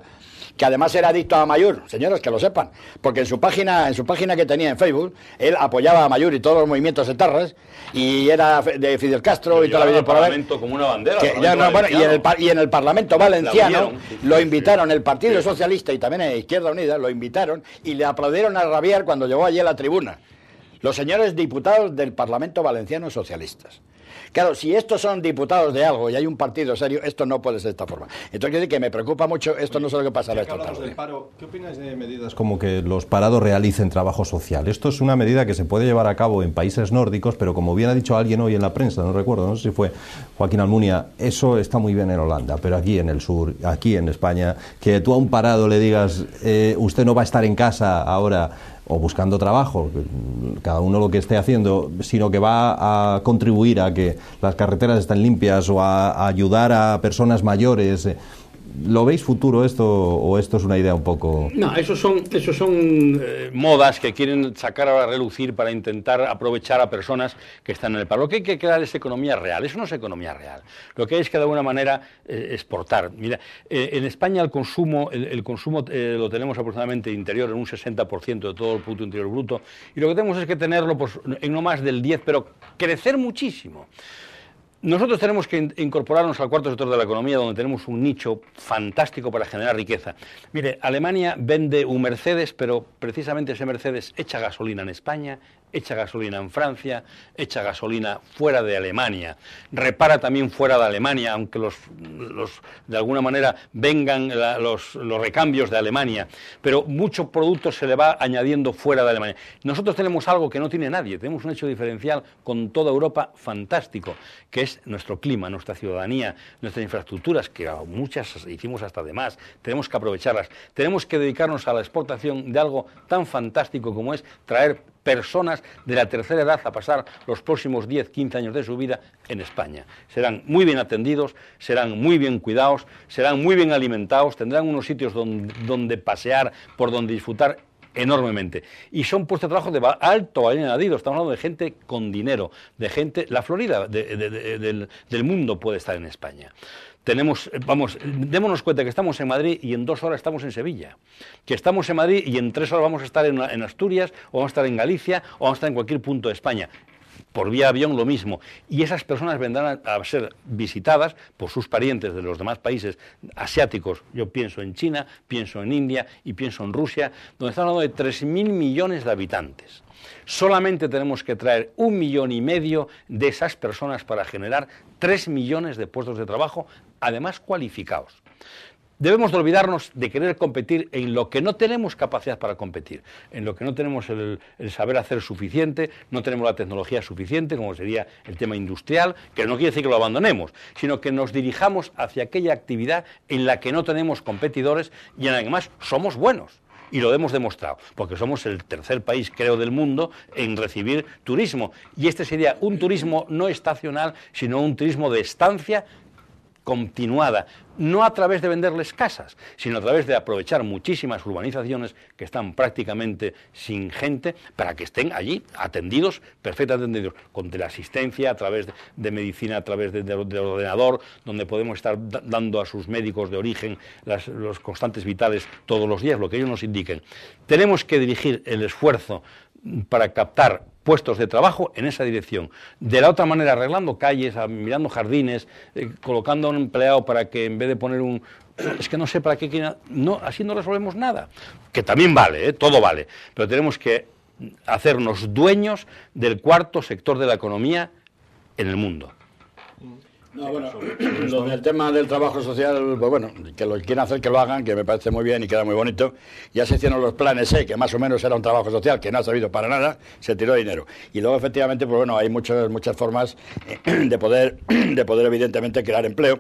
que además era adicto a Amaiur, señores, que lo sepan, porque en su página que tenía en Facebook, él apoyaba a Amaiur y todos los movimientos etarras, y era de Fidel Castro y toda la vida por haber. Como una bandera. Y en el Parlamento Valenciano lo invitaron, el Partido Socialista y también en Izquierda Unida lo invitaron y le aplaudieron a rabiar cuando llegó allí a la tribuna. Los señores diputados del Parlamento Valenciano socialistas. Claro, si estos son diputados de algo y hay un partido serio, esto no puede ser de esta forma. Entonces, quiero decir que me preocupa mucho, esto no sé lo que pasará esta tarde. ¿Qué opináis de medidas como que los parados realicen trabajo social? Esto es una medida que se puede llevar a cabo en países nórdicos, pero como bien ha dicho alguien hoy en la prensa, no recuerdo, no sé si fue Joaquín Almunia, eso está muy bien en Holanda, pero aquí en el sur, aquí en España, que tú a un parado le digas, usted no va a estar en casa ahora o buscando trabajo, cada uno lo que esté haciendo, sino que va a contribuir a que las carreteras estén limpias o a ayudar a personas mayores. ¿Lo veis futuro esto o esto es una idea un poco...? No, esos son modas que quieren sacar a relucir para intentar aprovechar a personas que están en el paro. Lo que hay que crear es economía real. Eso no es economía real. Lo que hay es que de alguna manera exportar. Mira, en España el consumo lo tenemos aproximadamente interior en un 60% de todo el Producto Interior Bruto, y lo que tenemos es que tenerlo pues, en no más del 10%, pero crecer muchísimo. Nosotros tenemos que incorporarnos al cuarto sector de la economía, donde tenemos un nicho fantástico para generar riqueza. Mire, Alemania vende un Mercedes, pero precisamente ese Mercedes echa gasolina en España, echa gasolina en Francia, echa gasolina fuera de Alemania, repara también fuera de Alemania, aunque de alguna manera vengan los recambios de Alemania, pero mucho producto se le va añadiendo fuera de Alemania. Nosotros tenemos algo que no tiene nadie, tenemos un hecho diferencial con toda Europa fantástico, que es nuestro clima, nuestra ciudadanía, nuestras infraestructuras, que muchas hicimos hasta de más, tenemos que aprovecharlas, tenemos que dedicarnos a la exportación de algo tan fantástico como es traer personas de la tercera edad a pasar los próximos 10, 15 años de su vida en España. Serán muy bien atendidos, serán muy bien cuidados, serán muy bien alimentados, tendrán unos sitios donde pasear, por donde disfrutar enormemente. Y son puestos de trabajo de alto valor añadido. Estamos hablando de gente con dinero, de gente... La Florida del mundo puede estar en España. Démonos cuenta que estamos en Madrid y en 2 horas estamos en Sevilla, que estamos en Madrid y en 3 horas vamos a estar en Asturias, o vamos a estar en Galicia, o vamos a estar en cualquier punto de España. Por vía avión lo mismo. Y esas personas vendrán a ser visitadas por sus parientes de los demás países asiáticos. Yo pienso en China, pienso en India y pienso en Rusia, donde estamos hablando de 3.000 millones de habitantes. Solamente tenemos que traer 1,5 millones de esas personas para generar 3 millones de puestos de trabajo, además cualificados. Debemos de olvidarnos de querer competir en lo que no tenemos capacidad para competir, en lo que no tenemos el saber hacer suficiente, no tenemos la tecnología suficiente, como sería el tema industrial, que no quiere decir que lo abandonemos, sino que nos dirijamos hacia aquella actividad en la que no tenemos competidores y en la que además somos buenos. Y lo hemos demostrado, porque somos el tercer país, creo, del mundo en recibir turismo. Y este sería un turismo no estacional, sino un turismo de estancia continuada, no a través de venderles casas, sino a través de aprovechar muchísimas urbanizaciones que están prácticamente sin gente para que estén allí atendidos, perfectamente atendidos, con teleasistencia, a través de medicina, a través del ordenador, donde podemos estar dando a sus médicos de origen los constantes vitales todos los días, lo que ellos nos indiquen. Tenemos que dirigir el esfuerzo para captar puestos de trabajo en esa dirección. De la otra manera, arreglando calles, mirando jardines, colocando a un empleado para que en vez de poner un... Es que no sé para qué... No, así no resolvemos nada. Que también vale, todo vale. Pero tenemos que hacernos dueños del cuarto sector de la economía en el mundo. No, bueno, lo del tema del trabajo social, pues bueno, que lo quieran hacer, que lo hagan, que me parece muy bien y queda muy bonito. Ya se hicieron los planes que más o menos era un trabajo social, que no ha servido para nada, se tiró dinero. Y luego, efectivamente, pues bueno, hay muchas formas de poder evidentemente, crear empleo.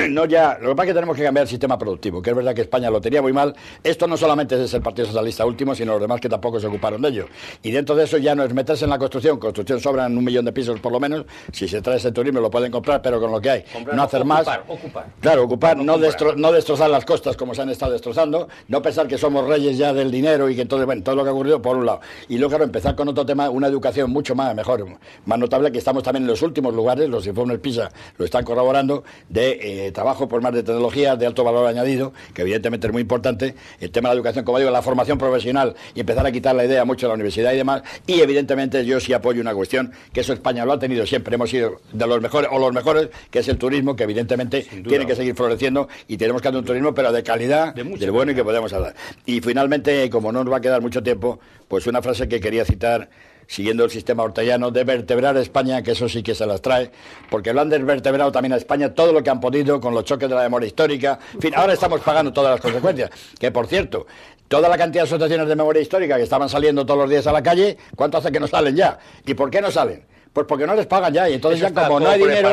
No ya, lo que pasa es que tenemos que cambiar el sistema productivo, que es verdad que España lo tenía muy mal. Esto no solamente es el Partido Socialista último, sino los demás que tampoco se ocuparon de ello. Y dentro de eso ya no es meterse en la construcción sobran 1 millón de pisos por lo menos, si se trae ese turismo lo pueden comprar, pero con lo que hay, comprar, no hacer más. Ocupar. Claro, ocupar, no destrozar las costas como se han estado destrozando, no pensar que somos reyes ya del dinero y que entonces, bueno, todo lo que ha ocurrido por un lado. Y luego, claro, empezar con otro tema, una educación mucho mejor, más notable, que estamos también en los últimos lugares, los informes PISA lo están corroborando, de trabajo por más de tecnología, de alto valor añadido, que evidentemente es muy importante, el tema de la educación, como digo, la formación profesional, y empezar a quitar la idea mucho de la universidad y demás, y evidentemente yo sí apoyo una cuestión, que eso España lo ha tenido siempre, hemos sido de los mejores, o los mejores, que es el turismo, que evidentemente tiene que seguir floreciendo, y tenemos que hacer un turismo, pero de calidad, del bueno y que podemos hablar. Y finalmente, como no nos va a quedar mucho tiempo, pues una frase que quería citar, siguiendo el sistema ortellano, de vertebrar a España, que eso sí que se las trae, porque lo han desvertebrado también a España todo lo que han podido con los choques de la memoria histórica. En fin, ahora estamos pagando todas las consecuencias. Que, por cierto, toda la cantidad de asociaciones de memoria histórica que estaban saliendo todos los días a la calle, ¿cuánto hace que no salen ya? ¿Y por qué no salen? Pues porque no les pagan ya, y entonces ya como no hay dinero,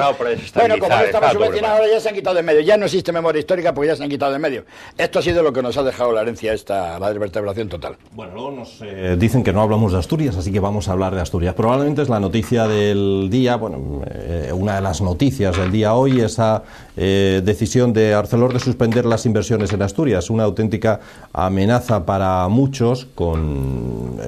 bueno, como no estaba subvencionado, ahora ya se han quitado de en medio, ya no existe memoria histórica porque ya se han quitado de en medio. Esto ha sido lo que nos ha dejado la herencia la desvertebración total. Bueno, luego nos dicen que no hablamos de Asturias, así que vamos a hablar de Asturias. Probablemente es la noticia del día, una de las noticias del día hoy, esa decisión de Arcelor de suspender las inversiones en Asturias, una auténtica amenaza para muchos con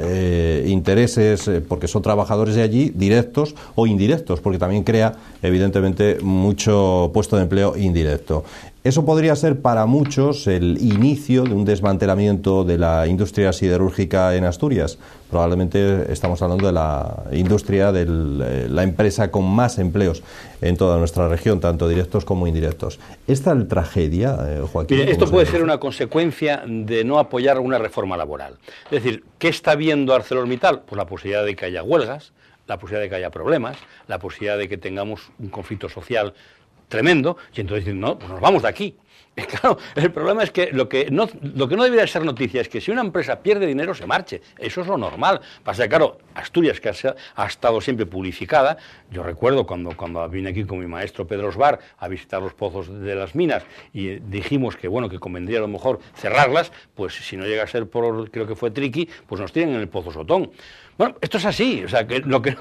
intereses, porque son trabajadores de allí, directos o indirectos, porque también crea evidentemente mucho puesto de empleo indirecto. Eso podría ser para muchos el inicio de un desmantelamiento de la industria siderúrgica en Asturias. Probablemente estamos hablando de la industria, de la empresa con más empleos en toda nuestra región, tanto directos como indirectos. ¿Esta es tragedia, Joaquín? Mire, esto puede ser una consecuencia de no apoyar una reforma laboral. Es decir, ¿qué está viendo ArcelorMittal? Pues la posibilidad de que haya huelgas, la posibilidad de que haya problemas, la posibilidad de que tengamos un conflicto social tremendo, y entonces dicen, no, pues nos vamos de aquí. Y claro, el problema es que lo que no debería ser noticia es que si una empresa pierde dinero se marche. Eso es lo normal. Pasa que, claro, Asturias, que ha estado siempre publificada, yo recuerdo cuando vine aquí con mi maestro Pedro Osbar a visitar los pozos de las minas y dijimos que, bueno, que convendría a lo mejor cerrarlas, pues si no llega a ser por, creo que fue Triqui, pues nos tienen en el Pozo Sotón. Bueno, esto es así, o sea, que lo que no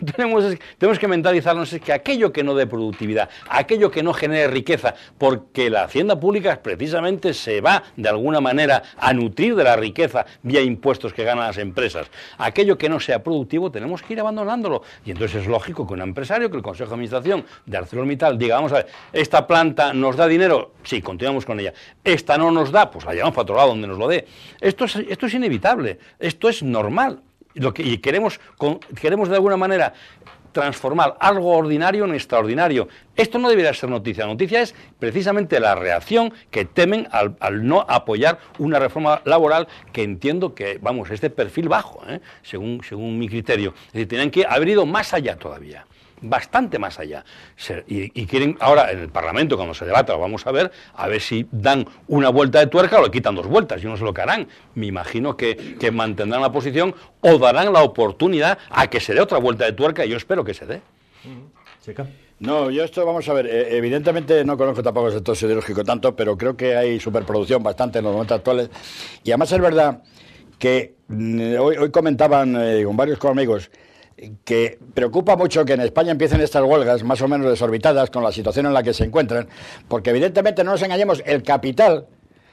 tenemos que mentalizarnos es que aquello que no dé productividad, aquello que no genere riqueza, porque la hacienda pública precisamente se va de alguna manera a nutrir de la riqueza vía impuestos que ganan las empresas, aquello que no sea productivo tenemos que ir abandonándolo. Y entonces es lógico que un empresario, que el Consejo de Administración de ArcelorMittal diga, vamos a ver, esta planta nos da dinero, sí, continuamos con ella, esta no nos da, pues la llevamos para otro lado donde nos lo dé. Esto es inevitable, esto es normal. Y queremos de alguna manera transformar algo ordinario en extraordinario. Esto no debería ser noticia. La noticia es precisamente la reacción que temen al no apoyar una reforma laboral que entiendo que, vamos, es de perfil bajo, según mi criterio. Es decir, tienen que haber ido más allá todavía. Bastante más allá. Y quieren, ahora en el Parlamento, cuando se debata, lo vamos a ver si dan una vuelta de tuerca o le quitan 2 vueltas. Yo no sé lo que harán. Me imagino que mantendrán la posición o darán la oportunidad a que se dé otra vuelta de tuerca, y yo espero que se dé. No, yo esto, vamos a ver, evidentemente no conozco tampoco el sector siderúrgico tanto, pero creo que hay superproducción bastante en los momentos actuales. Y además es verdad que hoy comentaban con varios amigos que preocupa mucho que en España empiecen estas huelgas más o menos desorbitadas con la situación en la que se encuentran, porque evidentemente no nos engañemos, el capital,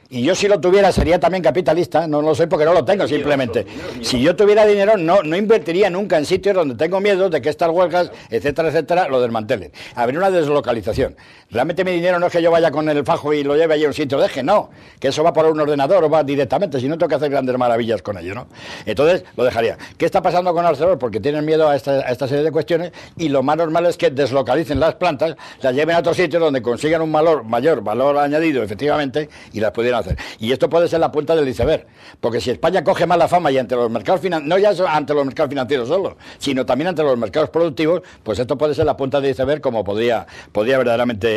y yo si lo tuviera sería también capitalista, no lo soy porque no lo tengo simplemente. Si yo tuviera dinero no invertiría nunca en sitios donde tengo miedo de que estas huelgas, etcétera, etcétera, lo desmantelen. Habría una deslocalización. Realmente mi dinero no es que yo vaya con el fajo y lo lleve allí a un sitio, deje, no, que eso va por un ordenador o va directamente, si no tengo que hacer grandes maravillas con ello, ¿no? Entonces lo dejaría. ¿Qué está pasando con Arcelor? Porque tienen miedo a esta serie de cuestiones y lo más normal es que deslocalicen las plantas, las lleven a otros sitios donde consigan un mayor valor añadido, efectivamente, y las pudieran hacer. Y esto puede ser la punta del iceberg, porque si España coge mala fama y ante los mercados financieros, no ya ante los mercados financieros solo, sino también ante los mercados productivos, pues esto puede ser la punta del iceberg como podría verdaderamente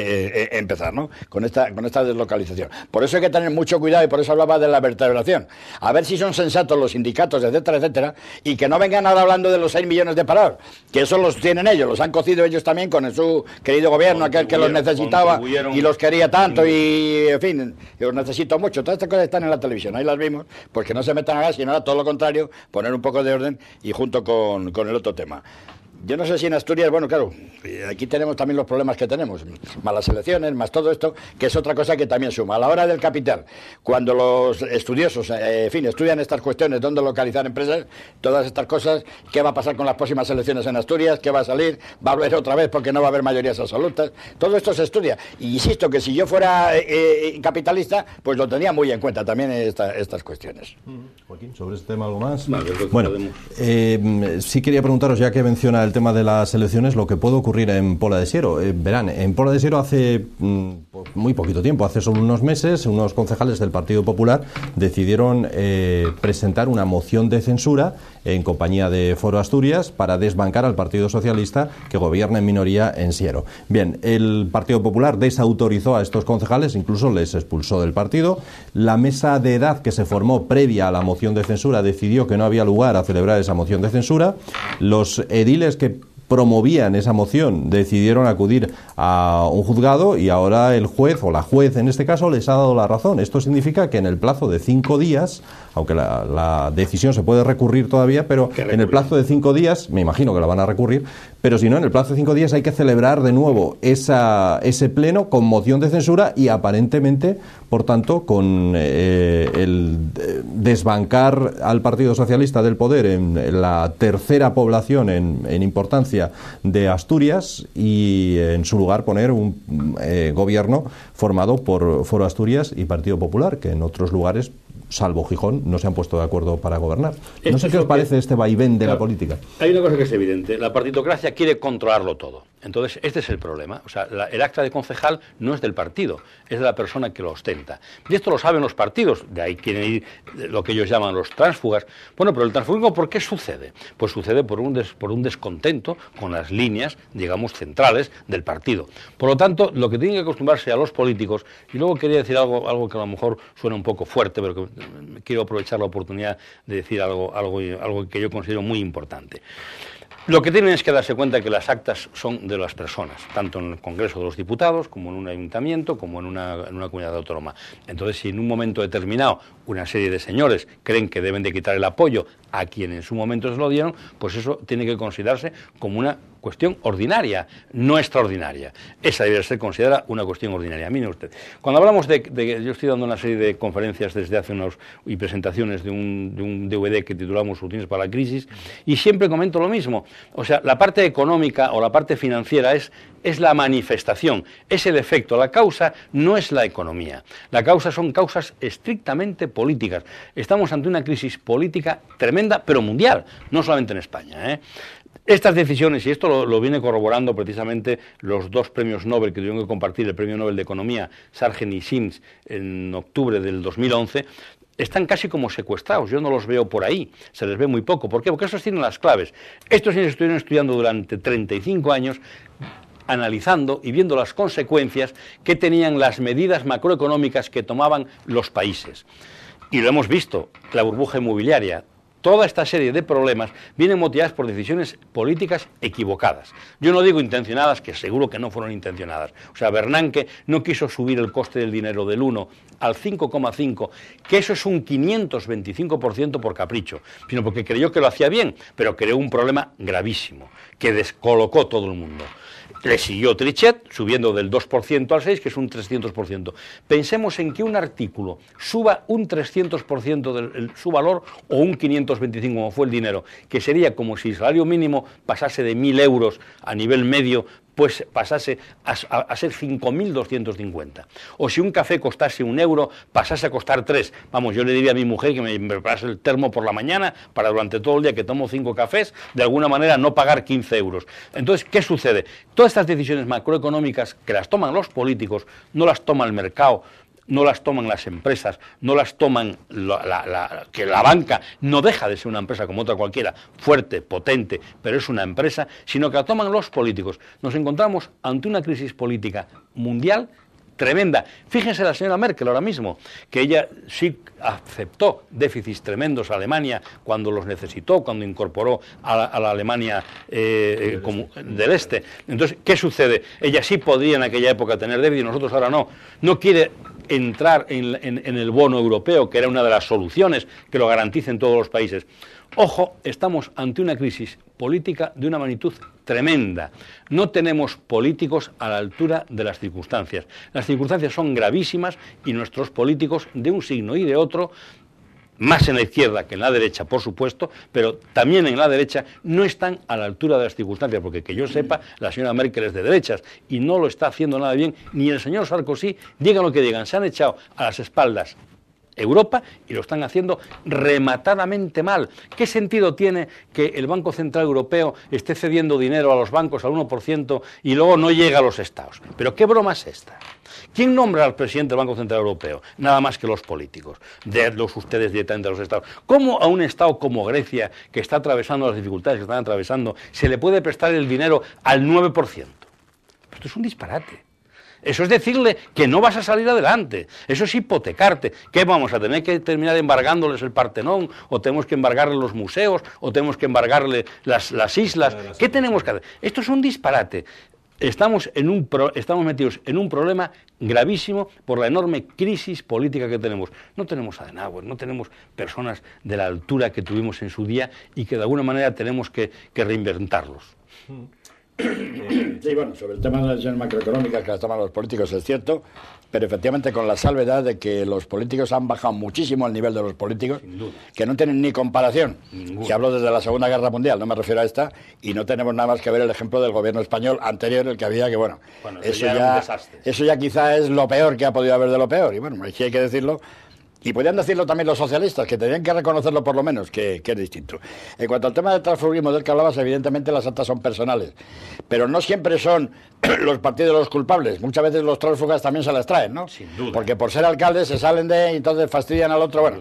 empezar, ¿no? Con esta deslocalización. Por eso hay que tener mucho cuidado y por eso hablaba de la vertebración. A ver si son sensatos los sindicatos, etcétera, etcétera, y que no vengan ahora hablando de los 6 millones de parados, que eso los tienen ellos, los han cocido ellos también con su querido gobierno, aquel que los necesitaba y los quería tanto y, en fin, los necesito mucho. Todas estas cosas están en la televisión, ahí las vimos, pues que no se metan a sino ahora todo lo contrario, poner un poco de orden y junto con el otro tema. Yo no sé si en Asturias, bueno, claro, aquí tenemos también los problemas que tenemos, más las elecciones, más todo esto, que es otra cosa que también suma. A la hora del capital, cuando los estudiosos, en fin, estudian estas cuestiones, dónde localizar empresas, todas estas cosas, qué va a pasar con las próximas elecciones en Asturias, qué va a salir, va a volver otra vez porque no va a haber mayorías absolutas, todo esto se estudia. Y insisto que si yo fuera capitalista, pues lo tendría muy en cuenta también estas cuestiones. Joaquín, sobre este tema algo más. Vale, bueno, sí quería preguntaros, ya que menciona el tema de las elecciones, lo que puede ocurrir en Pola de Siero. Verán, en Pola de Siero hace muy poquito tiempo, hace solo unos meses, unos concejales del Partido Popular decidieron presentar una moción de censura en compañía de Foro Asturias para desbancar al Partido Socialista que gobierna en minoría en Siero. Bien, el Partido Popular desautorizó a estos concejales, incluso les expulsó del partido. La mesa de edad que se formó previa a la moción de censura decidió que no había lugar a celebrar esa moción de censura. Los ediles que promovían esa moción decidieron acudir a un juzgado y ahora el juez, o la juez en este caso, les ha dado la razón. Esto significa que en el plazo de 5 días, aunque la decisión se puede recurrir todavía, pero en el plazo de 5 días, me imagino que la van a recurrir, pero si no, en el plazo de 5 días hay que celebrar de nuevo ese pleno con moción de censura y aparentemente, por tanto, con el desbancar al Partido Socialista del poder en la tercera población en importancia de Asturias y en su lugar poner un gobierno formado por Foro Asturias y Partido Popular, que en otros lugares, salvo Gijón, no se han puesto de acuerdo para gobernar. No sé qué os parece este vaivén de la política. Hay una cosa que es evidente, la partitocracia quiere controlarlo todo. Entonces, este es el problema. O sea, el acta de concejal no es del partido, es de la persona que lo ostenta. Y esto lo saben los partidos, de ahí quieren ir lo que ellos llaman los tránsfugas. Bueno, pero el transfugismo, ¿por qué sucede? Pues sucede por un descontento con las líneas, digamos, centrales del partido. Por lo tanto, lo que tienen que acostumbrarse a los políticos, y luego quería decir algo que a lo mejor suena un poco fuerte, pero que quiero aprovechar la oportunidad de decir algo que yo considero muy importante. Lo que tienen es que darse cuenta que las actas son de las personas, tanto en el Congreso de los Diputados, como en un ayuntamiento, como en una comunidad autónoma. Entonces, si en un momento determinado una serie de señores creen que deben de quitar el apoyo a quien en su momento se lo dieron, pues eso tiene que considerarse como una cuestión ordinaria, no extraordinaria. Esa debe ser considerada una cuestión ordinaria. Mire usted, cuando hablamos yo estoy dando una serie de conferencias desde hace y presentaciones de un DVD que titulamos Rutinas para la crisis, y siempre comento lo mismo. O sea, la parte económica o la parte financiera es la manifestación, es el efecto. La causa no es la economía. La causa son causas estrictamente políticas. Estamos ante una crisis política tremenda, pero mundial, no solamente en España, ¿eh? Estas decisiones, y esto lo viene corroborando precisamente los 2 premios Nobel que tuvieron que compartir, el premio Nobel de Economía, Sargent y Sims, en octubre del 2011, están casi como secuestrados. Yo no los veo por ahí, se les ve muy poco. ¿Por qué? Porque estos tienen las claves. Estos señores estuvieron estudiando durante 35 años, analizando y viendo las consecuencias que tenían las medidas macroeconómicas que tomaban los países. Y lo hemos visto, la burbuja inmobiliaria, toda esta serie de problemas vienen motivadas por decisiones políticas equivocadas. Yo no digo intencionadas, que seguro que no fueron intencionadas. O sea, Bernanke no quiso subir el coste del dinero del 1 al 5,5, que eso es un 525% por capricho, sino porque creyó que lo hacía bien, pero creó un problema gravísimo, que descolocó todo el mundo. Le siguió Trichet, subiendo del 2% al 6%, que es un 300%. Pensemos en que un artículo suba un 300% su valor o un 525%, como fue el dinero, que sería como si el salario mínimo pasase de 1.000 euros a nivel medio, pues pasase a ser 5.250. O si un café costase 1 euro, pasase a costar 3. Vamos, yo le diría a mi mujer que me preparase el termo por la mañana para durante todo el día que tomo 5 cafés, de alguna manera no pagar 15 euros. Entonces, ¿qué sucede? Todas estas decisiones macroeconómicas que las toman los políticos, no las toma el mercado, no las toman las empresas, no las toman que la banca no deja de ser una empresa como otra cualquiera, fuerte, potente, pero es una empresa, sino que la toman los políticos. Nos encontramos ante una crisis política mundial tremenda. Fíjense la señora Merkel ahora mismo, que ella sí aceptó déficits tremendos a Alemania cuando los necesitó, cuando incorporó a la Alemania del Este. Entonces, ¿qué sucede? Ella sí podía en aquella época tener déficit, nosotros ahora no. No quiere entrar en el bono europeo, que era una de las soluciones que lo garanticen todos los países. Ojo, estamos ante una crisis política de una magnitud tremenda. No tenemos políticos a la altura de las circunstancias. Las circunstancias son gravísimas y nuestros políticos, de un signo y de otro, más en la izquierda que en la derecha, por supuesto, pero también en la derecha, no están a la altura de las circunstancias, porque que yo sepa, la señora Merkel es de derechas y no lo está haciendo nada bien, ni el señor Sarkozy, digan lo que digan, se han echado a las espaldas Europa y lo están haciendo rematadamente mal. ¿Qué sentido tiene que el Banco Central Europeo esté cediendo dinero a los bancos al 1% y luego no llega a los estados? ¿Pero qué broma es esta? ¿Quién nombra al presidente del Banco Central Europeo? Nada más que los políticos. Dedos ustedes directamente a los estados. ¿Cómo a un estado como Grecia, que está atravesando las dificultades que están atravesando, se le puede prestar el dinero al 9%? Esto es un disparate. Eso es decirle que no vas a salir adelante. Eso es hipotecarte. ¿Qué vamos a tener que terminar embargándoles el Partenón? ¿O tenemos que embargarle los museos? ¿O tenemos que embargarle las islas? ¿Qué tenemos que hacer? Esto es un disparate. Estamos metidos en un problema gravísimo por la enorme crisis política que tenemos. No tenemos Adenauer, no tenemos personas de la altura que tuvimos en su día y que de alguna manera tenemos que reinventarlos. Sí, bueno, sobre el tema de las decisiones macroeconómicas que las toman los políticos es cierto, pero efectivamente con la salvedad de que los políticos han bajado muchísimo el nivel de los políticos, que no tienen ni comparación. Y hablo desde la Segunda Guerra Mundial, no me refiero a esta, y no tenemos nada más que ver el ejemplo del gobierno español anterior, el que había, que bueno eso ya quizá es lo peor que ha podido haber de lo peor, y bueno, sí hay que decirlo. Y podrían decirlo también los socialistas, que tendrían que reconocerlo por lo menos, que es distinto. En cuanto al tema del transfugismo del que hablabas, evidentemente las actas son personales, pero no siempre son los partidos los culpables. Muchas veces los tránsfugas también se las traen, ¿no? Sin duda. Porque por ser alcaldes se salen y entonces fastidian al otro. Bueno,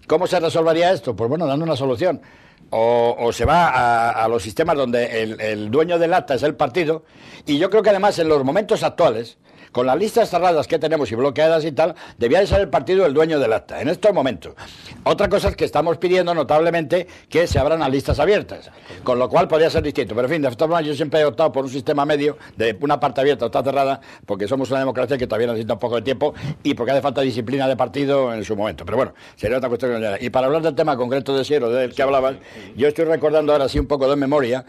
¿cómo se resolvería esto? Pues bueno, dando una solución. O se va a los sistemas donde el dueño del acta es el partido, y yo creo que además en los momentos actuales, con las listas cerradas que tenemos y bloqueadas y tal, debía de ser el partido el dueño del acta, en estos momentos. Otra cosa es que estamos pidiendo notablemente que se abran las listas abiertas, con lo cual podría ser distinto. Pero en fin, de todas formas, yo siempre he optado por un sistema medio, de una parte abierta o está cerrada, porque somos una democracia que todavía necesita un poco de tiempo y porque hace falta disciplina de partido en su momento. Pero bueno, sería otra cuestión. Y para hablar del tema concreto de Siero, del que hablabas, yo estoy recordando ahora sí un poco de memoria,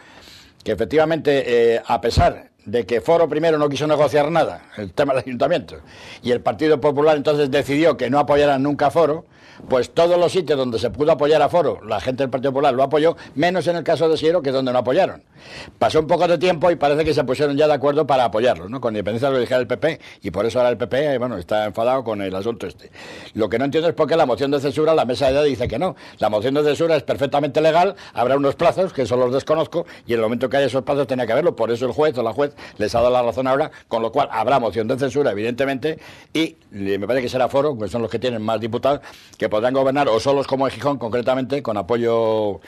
que efectivamente, a pesar de que Foro primero no quiso negociar nada, el tema del ayuntamiento, y el Partido Popular entonces decidió que no apoyaran nunca a Foro, pues todos los sitios donde se pudo apoyar a Foro, la gente del Partido Popular lo apoyó, menos en el caso de Siero, que es donde no apoyaron. Pasó un poco de tiempo y parece que se pusieron ya de acuerdo para apoyarlo, ¿no? Con independencia de lo que dijera el PP, y por eso ahora el PP, bueno, está enfadado con el asunto este. Lo que no entiendo es por qué la moción de censura, la mesa de edad dice que no. La moción de censura es perfectamente legal, habrá unos plazos, que eso los desconozco, y en el momento que haya esos plazos tenía que haberlo, por eso el juez o la juez les ha dado la razón ahora, con lo cual habrá moción de censura, evidentemente, y me parece que será Foro, que son los que tienen más diputados, que podrán gobernar o solos como en Gijón, concretamente, con apoyo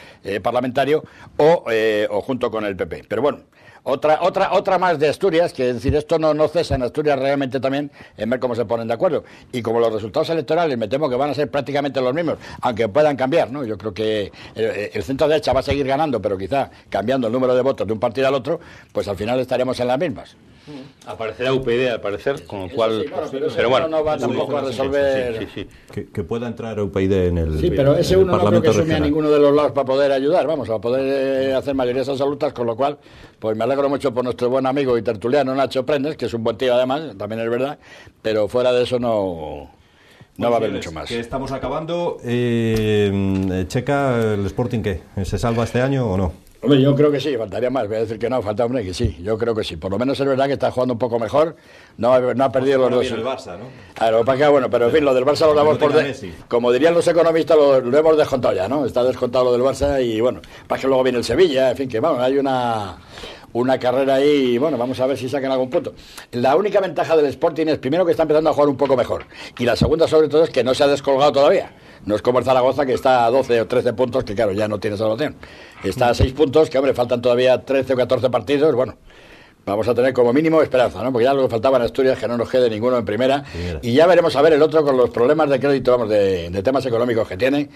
parlamentario, o junto con el PP. Pero bueno, Otra más de Asturias, que es decir, esto no cesa en Asturias realmente también en ver cómo se ponen de acuerdo. Y como los resultados electorales me temo que van a ser prácticamente los mismos, aunque puedan cambiar, ¿no? Yo creo que el centro derecha va a seguir ganando, pero quizá cambiando el número de votos de un partido al otro, pues al final estaremos en las mismas. Aparecerá UPyD al parecer, con lo cual... pero bueno, no va tampoco a resolver... Que pueda entrar UPyD en el Sí, pero ese uno no creo que sume a ninguno de los lados para poder ayudar, vamos, a poder hacer mayorías absolutas, con lo cual, pues me alegro mucho por nuestro buen amigo y tertuliano Nacho Prendes, que es un buen tío además, también es verdad, pero fuera de eso no va a haber mucho más. Que estamos acabando. Checa, ¿el Sporting qué? ¿Se salva este año o no? Hombre, yo creo que sí, faltaría más, voy a decir que no, falta hombre que sí, yo creo que sí, por lo menos es verdad que está jugando un poco mejor, no ha perdido los dos. El Barça, ¿no? Claro, para que, bueno, pero en fin, lo del Barça lo damos por como dirían los economistas, lo hemos descontado ya, ¿no? Está descontado lo del Barça y bueno, para que luego viene el Sevilla, en fin, que vamos, hay una carrera ahí y bueno, vamos a ver si sacan algún punto. La única ventaja del Sporting es primero que está empezando a jugar un poco mejor y la segunda sobre todo es que no se ha descolgado todavía. No es como el Zaragoza que está a 12 o 13 puntos, que claro, ya no tiene salvación. Está a 6 puntos, que hombre, faltan todavía 13 o 14 partidos, bueno, vamos a tener como mínimo esperanza, ¿no? Porque ya lo que faltaba en Asturias, que no nos quede ninguno en primera. Y ya veremos a ver el otro con los problemas de crédito, vamos, de temas económicos que tiene,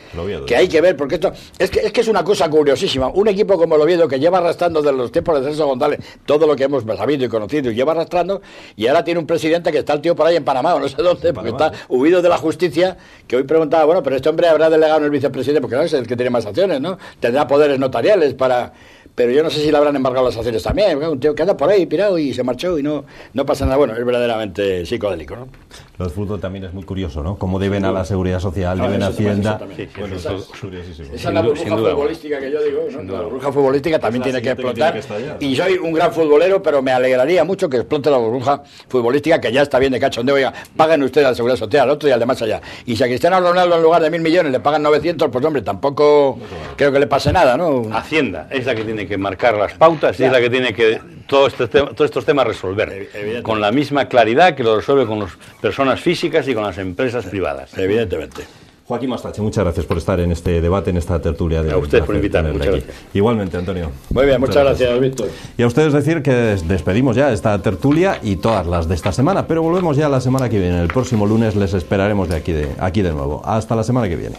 que hay que ver, porque esto es que es una cosa curiosísima. Un equipo como el Oviedo, que lleva arrastrando desde los tiempos de Celso González todo lo que hemos sabido y conocido, y lleva arrastrando, y ahora tiene un presidente que está el tío por ahí en Panamá, o no sé dónde, porque está huido de la justicia, que hoy preguntaba, bueno, pero este hombre habrá delegado en el vicepresidente, porque no es el que tiene más acciones, ¿no? Tendrá poderes notariales para... Pero yo no sé si le habrán embargado las acciones también. Un tío que anda por ahí pirado y se marchó y no pasa nada. Bueno, es verdaderamente psicodélico, ¿no? Lo del fútbol también es muy curioso, ¿no? Cómo deben a la Seguridad Social, deben a Hacienda. Bueno, esa es la burbuja futbolística que yo digo, ¿no? La burbuja futbolística también tiene que explotar. Y soy un gran futbolero, pero me alegraría mucho que explote la burbuja futbolística, que ya está bien de cachondeo. Oiga, paguen ustedes a la Seguridad Social, al otro y al de más allá. Y si a Cristiano Ronaldo en lugar de 1.000 millones le pagan 900, pues hombre, tampoco creo que le pase nada, ¿no? Hacienda es la que tiene que marcar las pautas y es la que tiene que todos estos temas resolver con la misma claridad que lo resuelve con las personas físicas y con las empresas privadas. Evidentemente. Joaquín Mastache, muchas gracias por estar en este debate, en esta tertulia. A ustedes por invitarme, muchas gracias. Igualmente, Antonio. Muy bien, muchas gracias, Víctor. Y a ustedes decir que despedimos ya esta tertulia y todas las de esta semana, pero volvemos ya la semana que viene. El próximo lunes les esperaremos aquí de nuevo. Hasta la semana que viene.